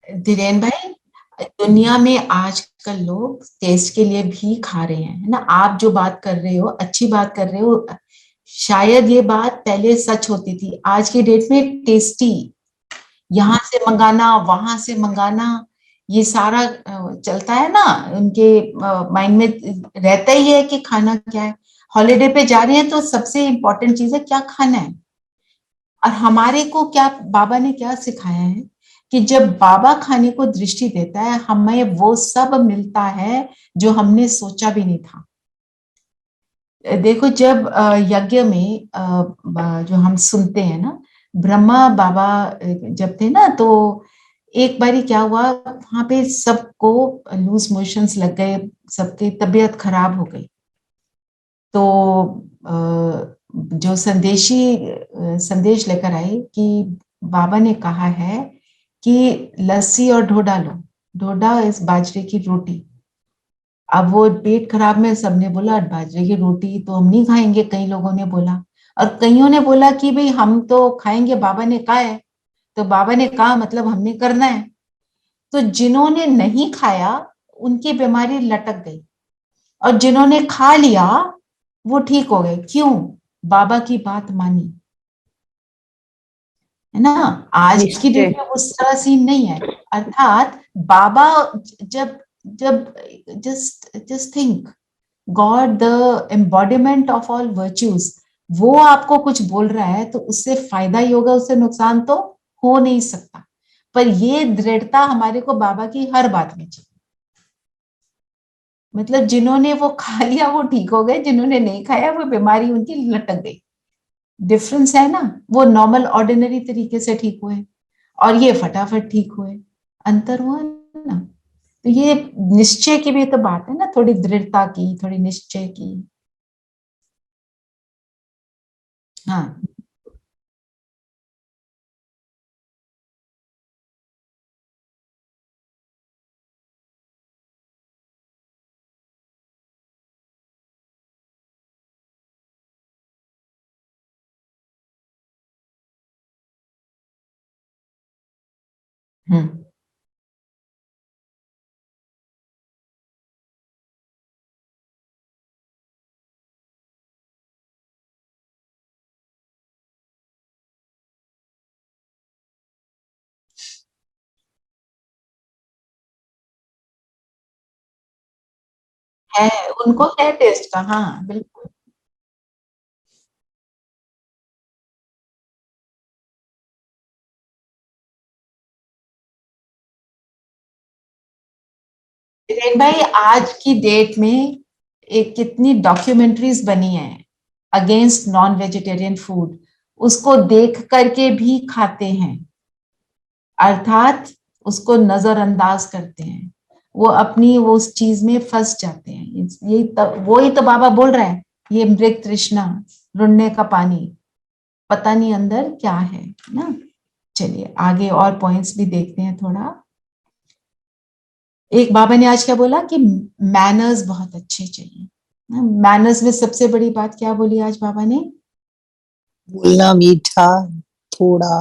धीरेन भाई, दुनिया में आजकल लोग टेस्ट के लिए भी खा रहे हैं, है ना? आप जो बात कर रहे हो अच्छी बात कर रहे हो, शायद ये बात पहले सच होती थी, आज की डेट में टेस्टी, यहाँ से मंगाना वहां से मंगाना, ये सारा चलता है ना, उनके माइंड में रहता ही है कि खाना क्या है। हॉलिडे पे जा रहे हैं तो सबसे इम्पोर्टेंट चीज है क्या खाना है। और हमारे को क्या बाबा ने क्या सिखाया है कि जब बाबा खाने को दृष्टि देता है हमें वो सब मिलता है जो हमने सोचा भी नहीं था। देखो जब यज्ञ में जो हम सुनते हैं ना, ब्रह्मा बाबा जब थे ना, तो एक बारी क्या हुआ, वहां पे सबको लूज मोशंस लग गए, सबकी तबीयत खराब हो गई। तो जो संदेश लेकर आए कि बाबा ने कहा है कि लस्सी और ढोडा लो, ढोडा इस बाजरे की रोटी। अब वो पेट खराब में सबने बोला बाजरे की रोटी तो हम नहीं खाएंगे, कई लोगों ने बोला, और कईयों ने बोला कि भाई हम तो खाएंगे, बाबा ने कहा है, तो बाबा ने कहा मतलब हमने करना है। तो जिन्होंने नहीं खाया उनकी बीमारी लटक गई, और जिन्होंने खा लिया वो ठीक हो गए। क्यों? बाबा की बात मानी, है ना? आज की डेट में उस तरह सीन नहीं है। अर्थात बाबा जब जब just just think God the embodiment of all virtues, वो आपको कुछ बोल रहा है तो उससे फायदा ही होगा, उससे नुकसान तो हो नहीं सकता। पर ये दृढ़ता हमारे को बाबा की हर बात में चाहिए। मतलब जिन्होंने वो खा लिया वो ठीक हो गए, जिन्होंने नहीं खाया वो बीमारी उनकी लटक गई। डिफरेंस है ना, वो नॉर्मल ऑर्डिनरी तरीके से ठीक हुए और ये फटाफट ठीक हुए, अंतर हुआ ना। तो ये निश्चय की भी तो बात है ना, थोड़ी दृढ़ता की, थोड़ी निश्चय की। हाँ हम्म है, उनको है टेस्ट का, हाँ बिल्कुल। हिरेन भाई आज की डेट में एक कितनी डॉक्यूमेंट्रीज बनी है अगेंस्ट नॉन वेजिटेरियन फूड, उसको देख करके भी खाते हैं। अर्थात उसको नजरअंदाज करते हैं, वो अपनी वो उस चीज में फंस जाते हैं। यही तो, वही तो बाबा बोल रहा है, ये मृग तृष्णा, रुन्ने का पानी, पता नहीं अंदर क्या है ना। चलिए आगे और पॉइंट्स भी देखते हैं थोड़ा। एक बाबा ने आज क्या बोला कि मैनर्स बहुत अच्छे चाहिए। मैनर्स में सबसे बड़ी बात क्या बोली आज बाबा ने? बोलना मीठा, थोड़ा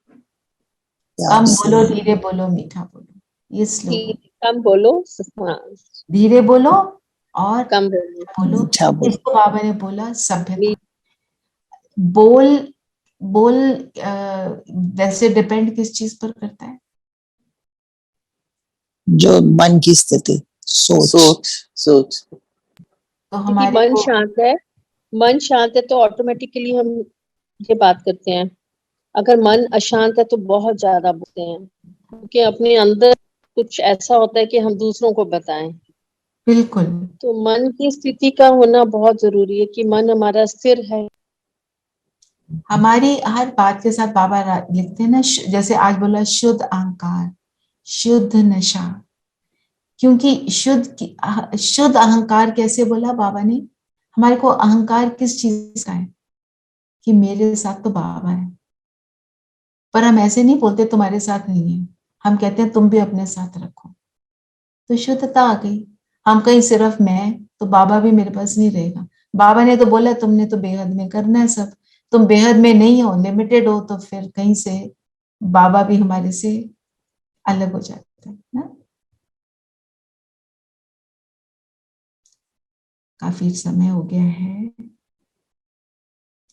कम प्यार से। बोलो, धीरे बोलो, मीठा बोलो, ये स्लोगन। कम बोलो, हाँ, धीरे बोलो और कम बोलो, बोलो। मीठा बोलो। इसको बाबा ने बोला सभ्यता। बोल बोल वैसे डिपेंड किस चीज पर करता है? जो मन की स्थिति, सोच। सोच। तो क्योंकि हमारे मन को शांत है, मन शांत है तो ऑटोमेटिकली हम ये बात करते हैं। अगर मन अशांत है तो बहुत ज्यादा बोलते हैं, क्योंकि अपने अंदर कुछ ऐसा होता है कि हम दूसरों को बताएं। बिल्कुल तो मन की स्थिति का होना बहुत जरूरी है कि मन हमारा स्थिर है। हमारी हर बात के साथ बाबा लिखते हैं ना, जैसे आज बोला शुद्ध अहंकार, शुद्ध नशा। क्योंकि शुद्ध अहंकार कैसे बोला बाबा ने? हमारे को अहंकार किस चीज का है? कि मेरे साथ तो बाबा है। पर हम ऐसे नहीं बोलते तुम्हारे साथ नहीं है, हम कहते हैं तुम भी अपने साथ रखो। तो शुद्धता आ गई। हम कहीं सिर्फ मैं तो बाबा भी मेरे पास नहीं रहेगा। बाबा ने तो बोला तुमने तो बेहद में करना है सब, तुम बेहद में नहीं हो, लिमिटेड हो, तो फिर कहीं से बाबा भी हमारे से अलग हो जाता है ना। काफी समय हो गया है,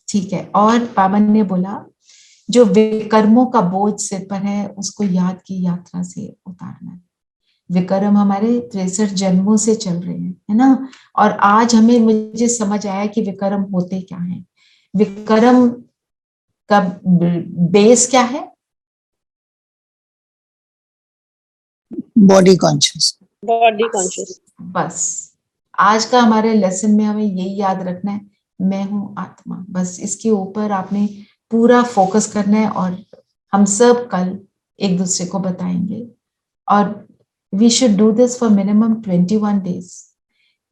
ठीक है। और बाबा ने बोला जो विकर्मों का बोझ सिर पर है उसको याद की यात्रा से उतारना है। विकर्म हमारे 63 जन्मों से चल रहे हैं, है ना। और आज मुझे समझ आया कि विकर्म होते क्या हैं। विकर्म का बेस क्या है? Body conscious. Body conscious. बस आज का हमारे लेसन में हमें यही याद रखना है, मैं हूं आत्मा। बस इसके ऊपर आपने पूरा फोकस करना है। और हम सब कल एक दूसरे को बताएंगे, और we should do this for minimum 21 days,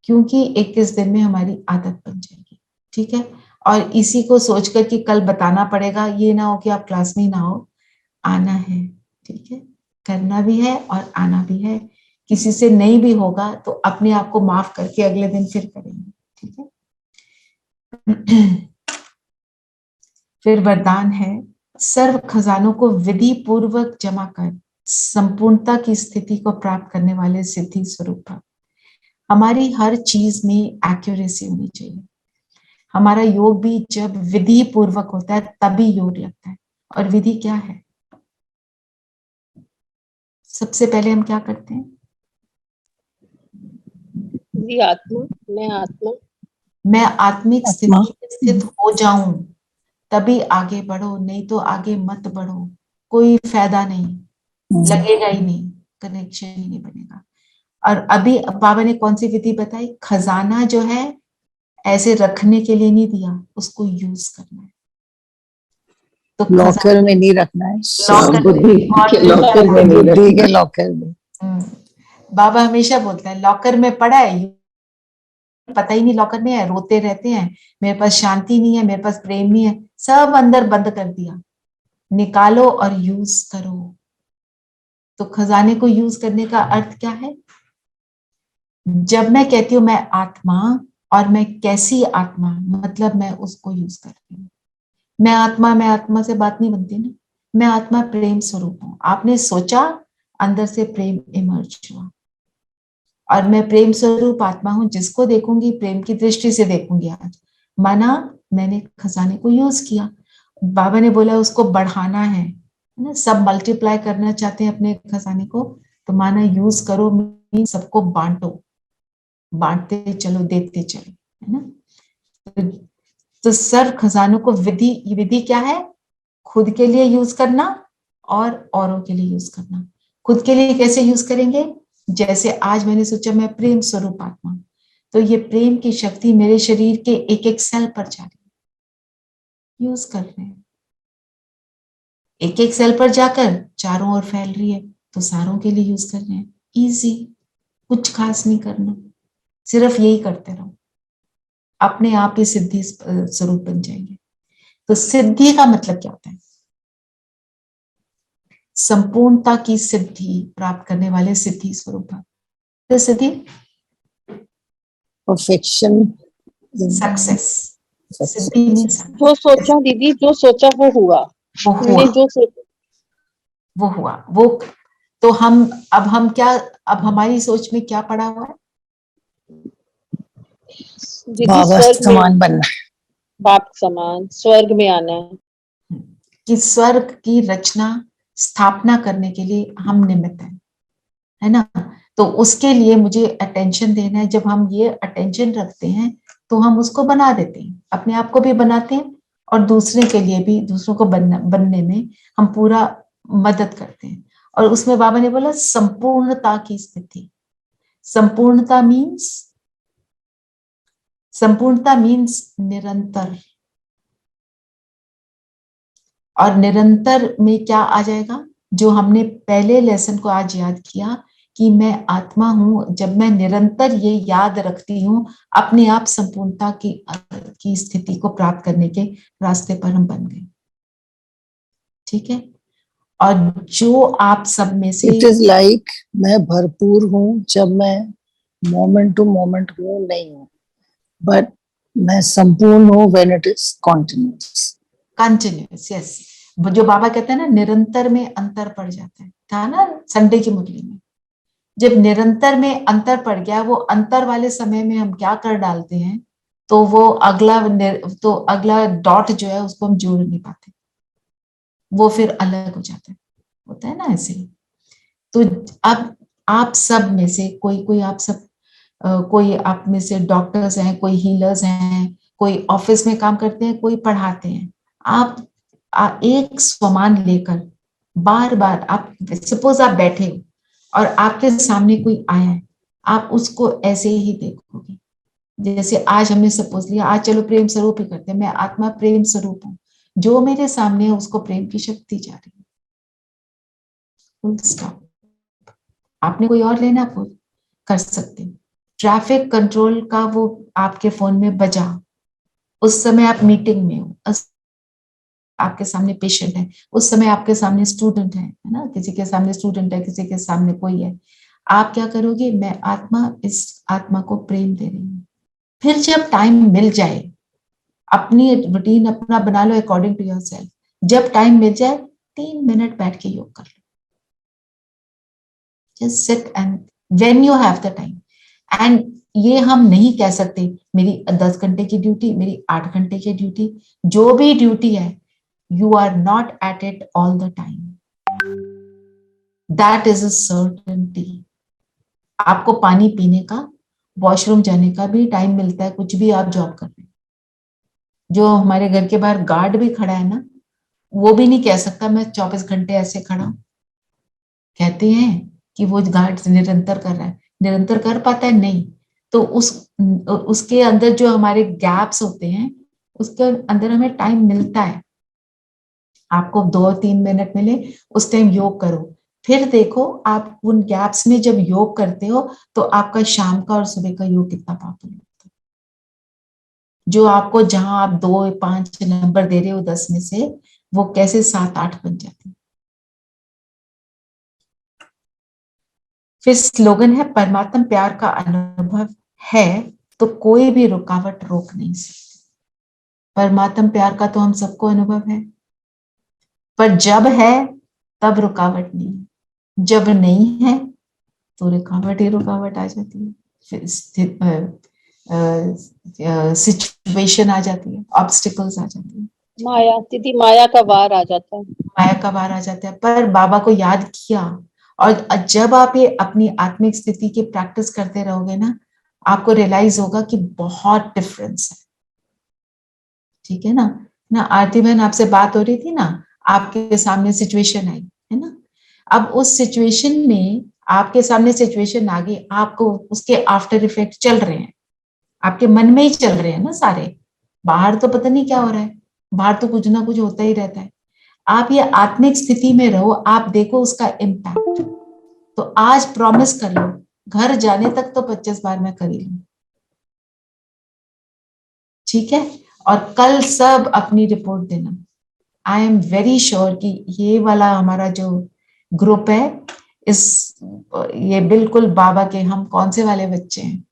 क्योंकि 21 दिन में हमारी आदत बन जाएगी, ठीक है। और इसी को सोचकर कि कल बताना पड़ेगा, ये ना हो कि आप क्लास में ना हो, आना है, ठीक है। करना भी है और आना भी है। किसी से नहीं भी होगा तो अपने आप को माफ करके अगले दिन फिर करेंगे, ठीक है। फिर वरदान है, सर्व खजानों को विधि पूर्वक जमा कर संपूर्णता की स्थिति को प्राप्त करने वाले सिद्धि स्वरूप। हमारी हर चीज में एक्यूरेसी होनी चाहिए। हमारा योग भी जब विधि पूर्वक होता है तभी योग लगता है। और विधि क्या है? सबसे पहले हम क्या करते हैं? जी आत्मा, मैं आत्मा, मैं आत्मिक स्थिति में स्थित हो जाऊं तभी आगे बढ़ो, नहीं तो आगे मत बढ़ो, कोई फायदा नहीं, लगेगा ही नहीं, कनेक्शन ही नहीं बनेगा। और अभी बाबा ने कौन सी विधि बताई? खजाना जो है ऐसे रखने के लिए नहीं दिया, उसको यूज करना है। तो लॉकर में नहीं रखना है, लॉकर में, बुद्धि के लॉकर में। बाबा हमेशा बोलता है लॉकर में पड़ा है, पता ही नहीं लॉकर में है, रोते रहते हैं, मेरे पास शांति नहीं है, मेरे पास प्रेम नहीं है, सब अंदर बंद कर दिया। निकालो और यूज करो। तो खजाने को यूज करने का अर्थ क्या है? जब मैं कहती हूँ मैं आत्मा, और मैं कैसी आत्मा, मतलब मैं उसको यूज कर रही हूँ। मैं आत्मा से बात नहीं बनती ना। मैं आत्मा प्रेम स्वरूप हूँ। आपने सोचा, अंदर से प्रेम इमर्ज हुआ, और मैं प्रेम स्वरूप आत्मा हूं, जिसको देखूंगी प्रेम की दृष्टि से देखूंगी। आज माना मैंने खजाने को यूज किया, बाबा ने बोला उसको बढ़ाना है ना, सब मल्टीप्लाई करना चाहते हैं अपने खजाने को, तो माना यूज करो, सबको बांटो, बांटते चलो, देते चलो, है ना। तो सर्व खजानों को विधि क्या है? खुद के लिए यूज करना और औरों के लिए यूज करना। खुद के लिए कैसे यूज करेंगे? जैसे आज मैंने सोचा मैं प्रेम स्वरूप आत्मा, तो ये प्रेम की शक्ति मेरे शरीर के एक एक सेल पर जा रही है, यूज कर रहे हैं। एक एक सेल पर जाकर चारों ओर फैल रही है, तो सारों के लिए यूज कर रहे हैं। इजी, कुछ खास नहीं करना, सिर्फ यही करते रहो, अपने आप ही सिद्धि स्वरूप बन जाएंगे। तो सिद्धि का मतलब क्या होता है? संपूर्णता की सिद्धि प्राप्त करने वाले सिद्धि स्वरूप। तो सिद्धि परफेक्शन, सक्सेस, सिद्धि मीन्स जो सोचा दीदी, जो सोचा वो हुआ, वो हमने हुआ, जो सोचा वो हुआ, वो। तो हम क्या, अब हमारी सोच में क्या पड़ा हुआ है? दीदी बाबा स्वर्ग में समान बनना, बाप समान स्वर्ग में आना है। कि स्वर्ग की रचना स्थापना करने के लिए हम निमित्त हैं, है ना। तो उसके लिए मुझे अटेंशन देना है। जब हम ये अटेंशन रखते हैं तो हम उसको बना देते हैं, अपने आप को भी बनाते हैं और दूसरे के लिए भी, दूसरों को बनने में हम पूरा मदद करते हैं। और उसमें बाबा ने बोला संपूर्णता की स्थिति। संपूर्णता मीन्स निरंतर। और निरंतर में क्या आ जाएगा? जो हमने पहले लेसन को आज याद किया कि मैं आत्मा हूं। जब मैं निरंतर ये याद रखती हूँ, अपने आप संपूर्णता की स्थिति को प्राप्त करने के रास्ते पर हम बन गए। ठीक है। और जो आप सब में से, इट इज लाइक मैं भरपूर हूँ जब मैं मोमेंट टू मोमेंट हूँ नहीं हूँ, बट मैं संपूर्ण हूँ when it is continuous. Yes, जो बाबा कहते हैं ना, निरंतर में अंतर पड़ जाता है, था ना संडे की मुरली में। जब निरंतर में अंतर पड़ गया, वो अंतर वाले समय में हम क्या कर डालते हैं, तो वो अगला डॉट जो है उसको हम जोड़ नहीं पाते, वो फिर अलग हो जाता है। होता है ना ऐसे ही। तो अब आप सब में से कोई आप में से डॉक्टर्स हैं, कोई हीलर्स हैं, कोई ऑफिस में काम करते हैं, कोई पढ़ाते हैं। आप एक स्वमान लेकर बार बार, आप सपोज आप बैठे हो और आपके सामने कोई आया है, आप उसको ऐसे ही देखोगे। जैसे आज हमने सपोज लिया, आज चलो प्रेम स्वरूप ही करते हैं, मैं आत्मा प्रेम स्वरूप हूँ, जो मेरे सामने है उसको प्रेम की शक्ति जा रही है। Full stop. आपने कोई और लेना, आप कर सकते हैं। ट्रैफिक कंट्रोल का वो आपके फोन में बजा, उस समय आप मीटिंग में हो, आपके सामने पेशेंट है, उस समय आपके सामने स्टूडेंट है ना, किसी के सामने स्टूडेंट है, किसी के सामने कोई है। आप क्या करोगे? मैं आत्मा, इस आत्मा को प्रेम दे रही हूँ। फिर जब टाइम मिल जाए, अपनी रूटीन अपना बना लो अकॉर्डिंग टू योर सेल्फ। जब टाइम मिल जाए 3 मिनट बैठ के योग कर लो। Just sit and when you have the time. And ये हम नहीं कह सकते मेरी 10 घंटे की ड्यूटी, मेरी 8 घंटे की ड्यूटी, जो भी ड्यूटी है, you are not at it all the time. That is a certainty. आपको पानी पीने का, वॉशरूम जाने का भी टाइम मिलता है, कुछ भी आप जॉब कर रहे हैं। जो हमारे घर के बाहर गार्ड भी खड़ा है ना, वो भी नहीं कह सकता मैं 24 घंटे ऐसे खड़ा हूं। कहते हैं कि वो गार्ड निरंतर कर रहा है, निरंतर कर पाता है? नहीं। तो उसके अंदर जो हमारे गैप्स होते हैं, उसके अंदर हमें टाइम मिलता है। आपको 2-3 मिनट मिले, उस टाइम योग करो। फिर देखो आप उन गैप्स में जब योग करते हो तो आपका शाम का और सुबह का योग कितना पावरफुल होता है। जो आपको, जहां आप 2-5 नंबर दे रहे हो 10 में से, वो कैसे 7-8 बन जाते हैं। फिर स्लोगन है, परमात्मा प्यार का अनुभव है तो कोई भी रुकावट रोक नहीं सकती। परमात्मा प्यार का तो हम सबको अनुभव है, पर जब है तब रुकावट नहीं, जब नहीं है तो रुकावट ही रुकावट आ जाती है। सिचुएशन आ जाती है, ऑब्स्टिकल्स आ जाती है, माया दीदी, माया का वार आ जाता है। माया का वार आ जाता है। पर बाबा को याद किया, और जब आप ये अपनी आत्मिक स्थिति की प्रैक्टिस करते रहोगे ना, आपको रियलाइज होगा कि बहुत डिफरेंस है। ठीक है ना आरती बहन, आपसे बात हो रही थी ना, आपके सामने सिचुएशन आई है ना। अब उस सिचुएशन में, आपके सामने सिचुएशन आ गई, आपको उसके आफ्टर इफेक्ट चल रहे हैं, आपके मन में ही चल रहे हैं ना सारे। बाहर तो पता नहीं क्या हो रहा है, बाहर तो कुछ ना कुछ होता ही रहता है। आप ये आत्मिक स्थिति में रहो, आप देखो उसका इम्पैक्ट। तो आज प्रॉमिस कर लो, घर जाने तक तो 25 बार मैं कर ही लूं, ठीक है? और कल सब अपनी रिपोर्ट देना। आई एम वेरी श्योर कि ये वाला हमारा जो ग्रुप है, ये बिल्कुल बाबा के, हम कौन से वाले बच्चे हैं?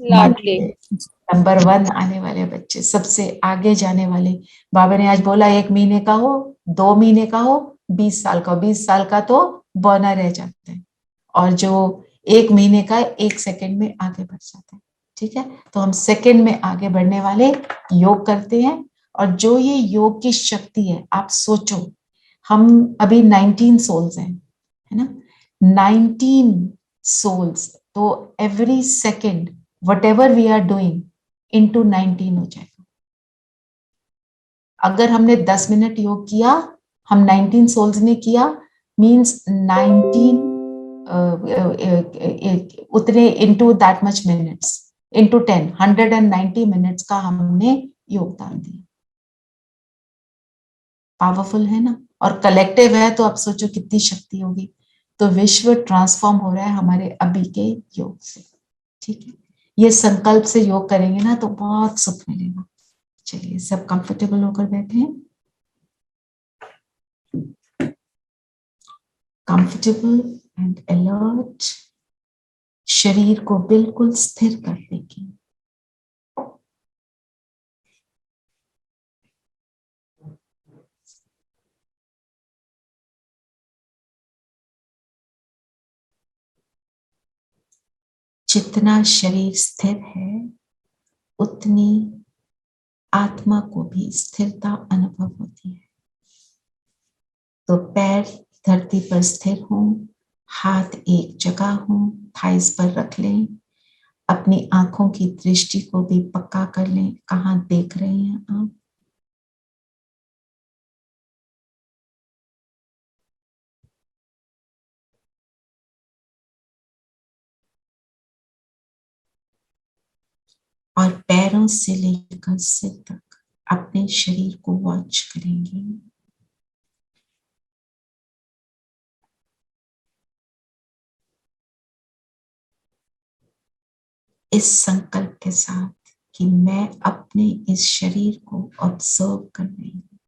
लाडले। नंबर 1 आने वाले बच्चे, सबसे आगे जाने वाले। बाबा ने आज बोला 1 महीने का हो, 2 महीने का हो, 20 साल का हो, 20 साल का तो बौना रह जाता है, और जो 1 महीने का 1 सेकंड में आगे बढ़ जाता है, ठीक है? तो हम सेकंड में आगे बढ़ने वाले योग करते हैं। और जो ये योग की शक्ति है, आप सोचो, हम अभी 19 सोल्स हैं, है ना? 19 सोल्स, तो every second whatever we are doing into 19 हो जाएगा। अगर हमने 10 मिनट योग किया, हम 19 सोल्स ने किया, मीन्स 19 उतने into that much minutes, into 10, 190 minutes का हमने योगदान दिया। पावरफुल है ना? और कलेक्टिव है, तो आप सोचो कितनी शक्ति होगी। तो विश्व ट्रांसफॉर्म हो रहा है हमारे अभी के योग से, ठीक है? ये संकल्प से योग करेंगे ना, तो बहुत सुख मिलेगा। चलिए, सब कंफर्टेबल होकर बैठे हैं, कंफर्टेबल एंड अलर्ट, शरीर को बिल्कुल स्थिर कर देंगे। जितना शरीर स्थिर है, उतनी आत्मा को भी स्थिरता अनुभव होती है। तो पैर धरती पर स्थिर हों, हाथ एक जगह हों, थाइस पर रख लें, अपनी आंखों की दृष्टि को भी पक्का कर लें, कहाँ देख रहे हैं आप। और पैरों से लेकर सिर तक अपने शरीर को वॉच करेंगे। इस संकल्प के साथ कि मैं अपने इस शरीर को ऑब्जर्व कर रही हूँ।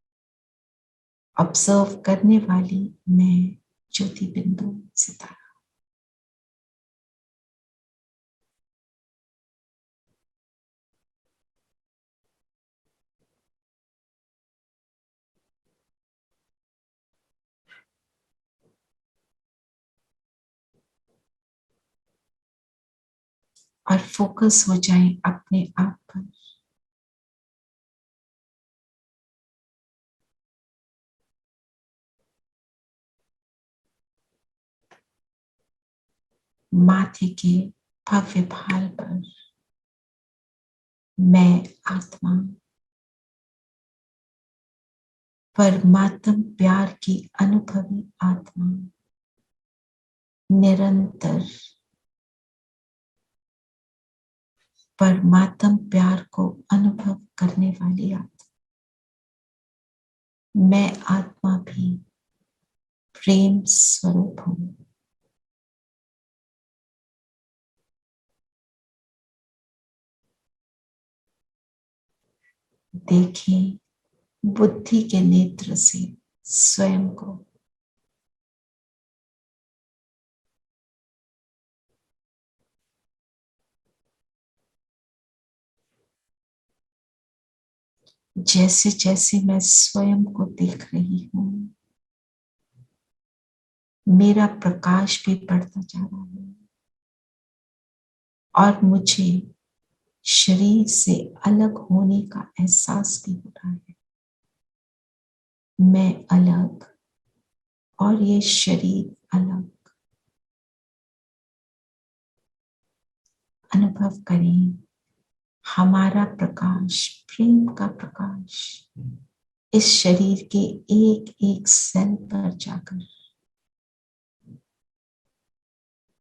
ऑब्जर्व करने वाली मैं ज्योति बिंदु सितारा। और फोकस हो जाए अपने आप पर। माथे के भव्य भाल पर मैं आत्मा परमात्म प्यार की अनुभवी आत्मा, निरंतर परमात्म प्यार को अनुभव करने वाली आत्मा। मैं आत्मा भी प्रेम स्वरूप हूं। देखें बुद्धि के नेत्र से स्वयं को। जैसे जैसे मैं स्वयं को देख रही हूं, मेरा प्रकाश भी बढ़ता जा रहा है और मुझे शरीर से अलग होने का एहसास भी हो रहा है। मैं अलग और ये शरीर अलग। अनुभव करें हमारा प्रकाश, प्रेम का प्रकाश इस शरीर के एक एक सेल पर जाकर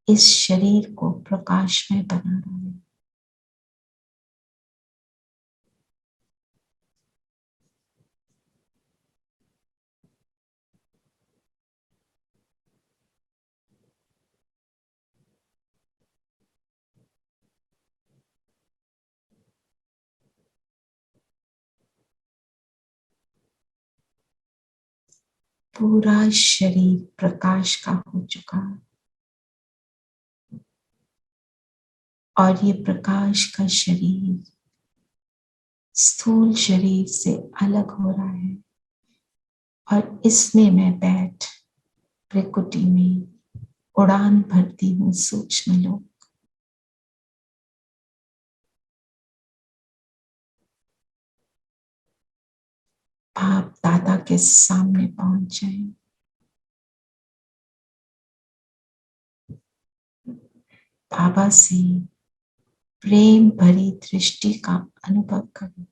इस शरीर को प्रकाशमय बना रहा है। पूरा शरीर प्रकाश का हो चुका और ये प्रकाश का शरीर स्थूल शरीर से अलग हो रहा है और इसमें मैं बैठ प्रकृति में उड़ान भरती हूँ सूक्ष्म लोक। बाप दादा के सामने पहुंच जाए, बाबा से प्रेम भरी दृष्टि का अनुभव करें।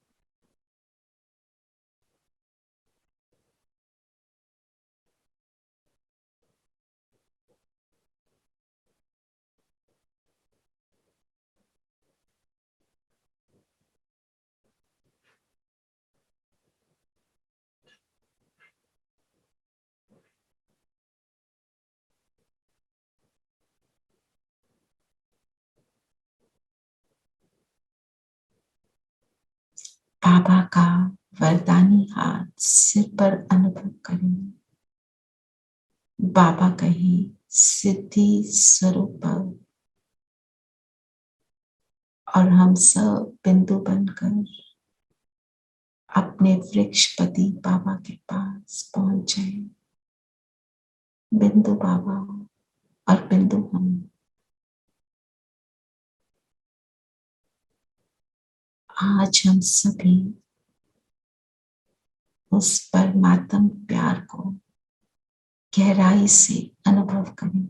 बाबा का वरदानी हाथ सिर पर अनुभव करें। बाबा कहे सिद्धि स्वरूप और हम सब बिंदु बनकर अपने वृक्षपति बाबा के पास पहुंच जाए। बिंदु बाबा और बिंदु हम। आज हम सभी उस परमात्म प्यार को गहराई से अनुभव करें।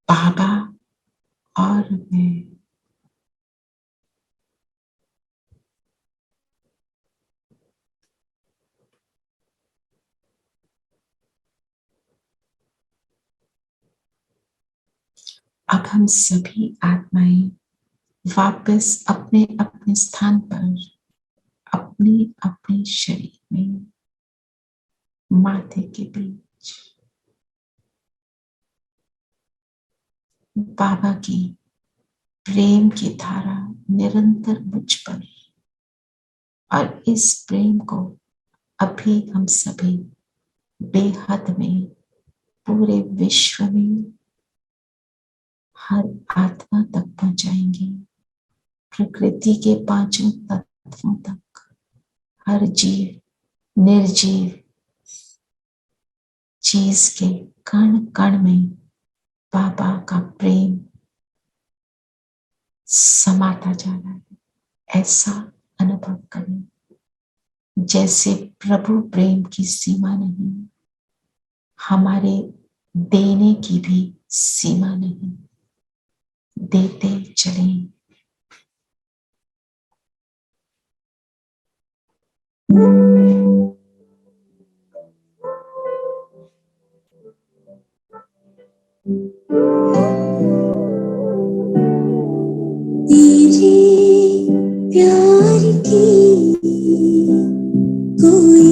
बाबा और मैं अब हम सभी आत्माएं वापस अपने अपने स्थान पर अपने अपने शरीर में माथे के बीच बाबा की प्रेम की धारा निरंतर मुझ पर और इस प्रेम को अभी हम सभी बेहद में पूरे विश्व में हर आत्मा तक पहुंचाएंगे। प्रकृति के पांचों तत्वों तक, हर जीव निर्जीव चीज के कण कण में बाबा का प्रेम समाता जा रहा है। ऐसा अनुभव करें जैसे प्रभु प्रेम की सीमा नहीं, हमारे देने की भी सीमा नहीं। देते चलें। तेरे प्यार की कोई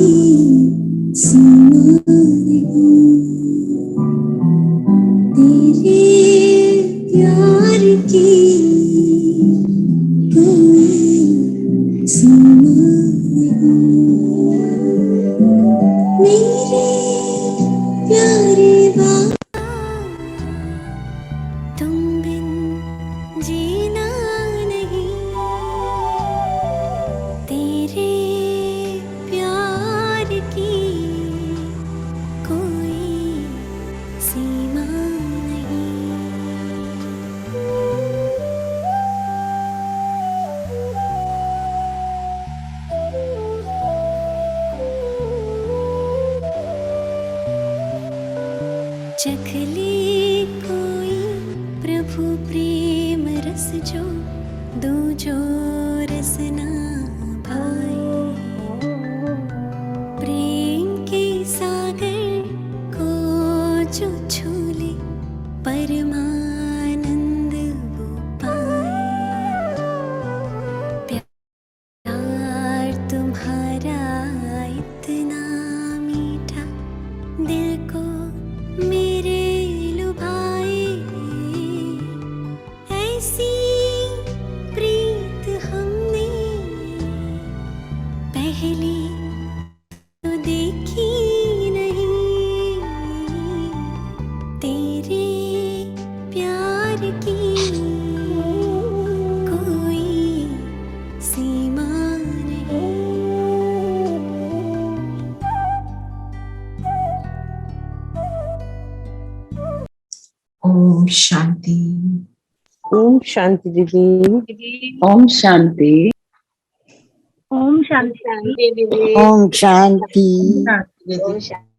सीमा नहीं, तेरे प्यार की कोई सीमा नहीं। मेरे प्यारे बाबा तुम बिन जीना नहीं, चख ले कोई प्रभु प्रेम रस जो दो जो रस ना भाई, प्रेम के सागर को जो छू ले परमानंद वो पाए। प्यार तुम्हारा इतना मीठा दिल को मेरे लुभाए, ऐसी प्रीत हमने पहले तो देखी नहीं, तेरे प्यार की कोई सीमा नहीं। ओम शांति। ओम शांति दीदी। ओम शांति। ओम शांति। ओम शांति। शांति।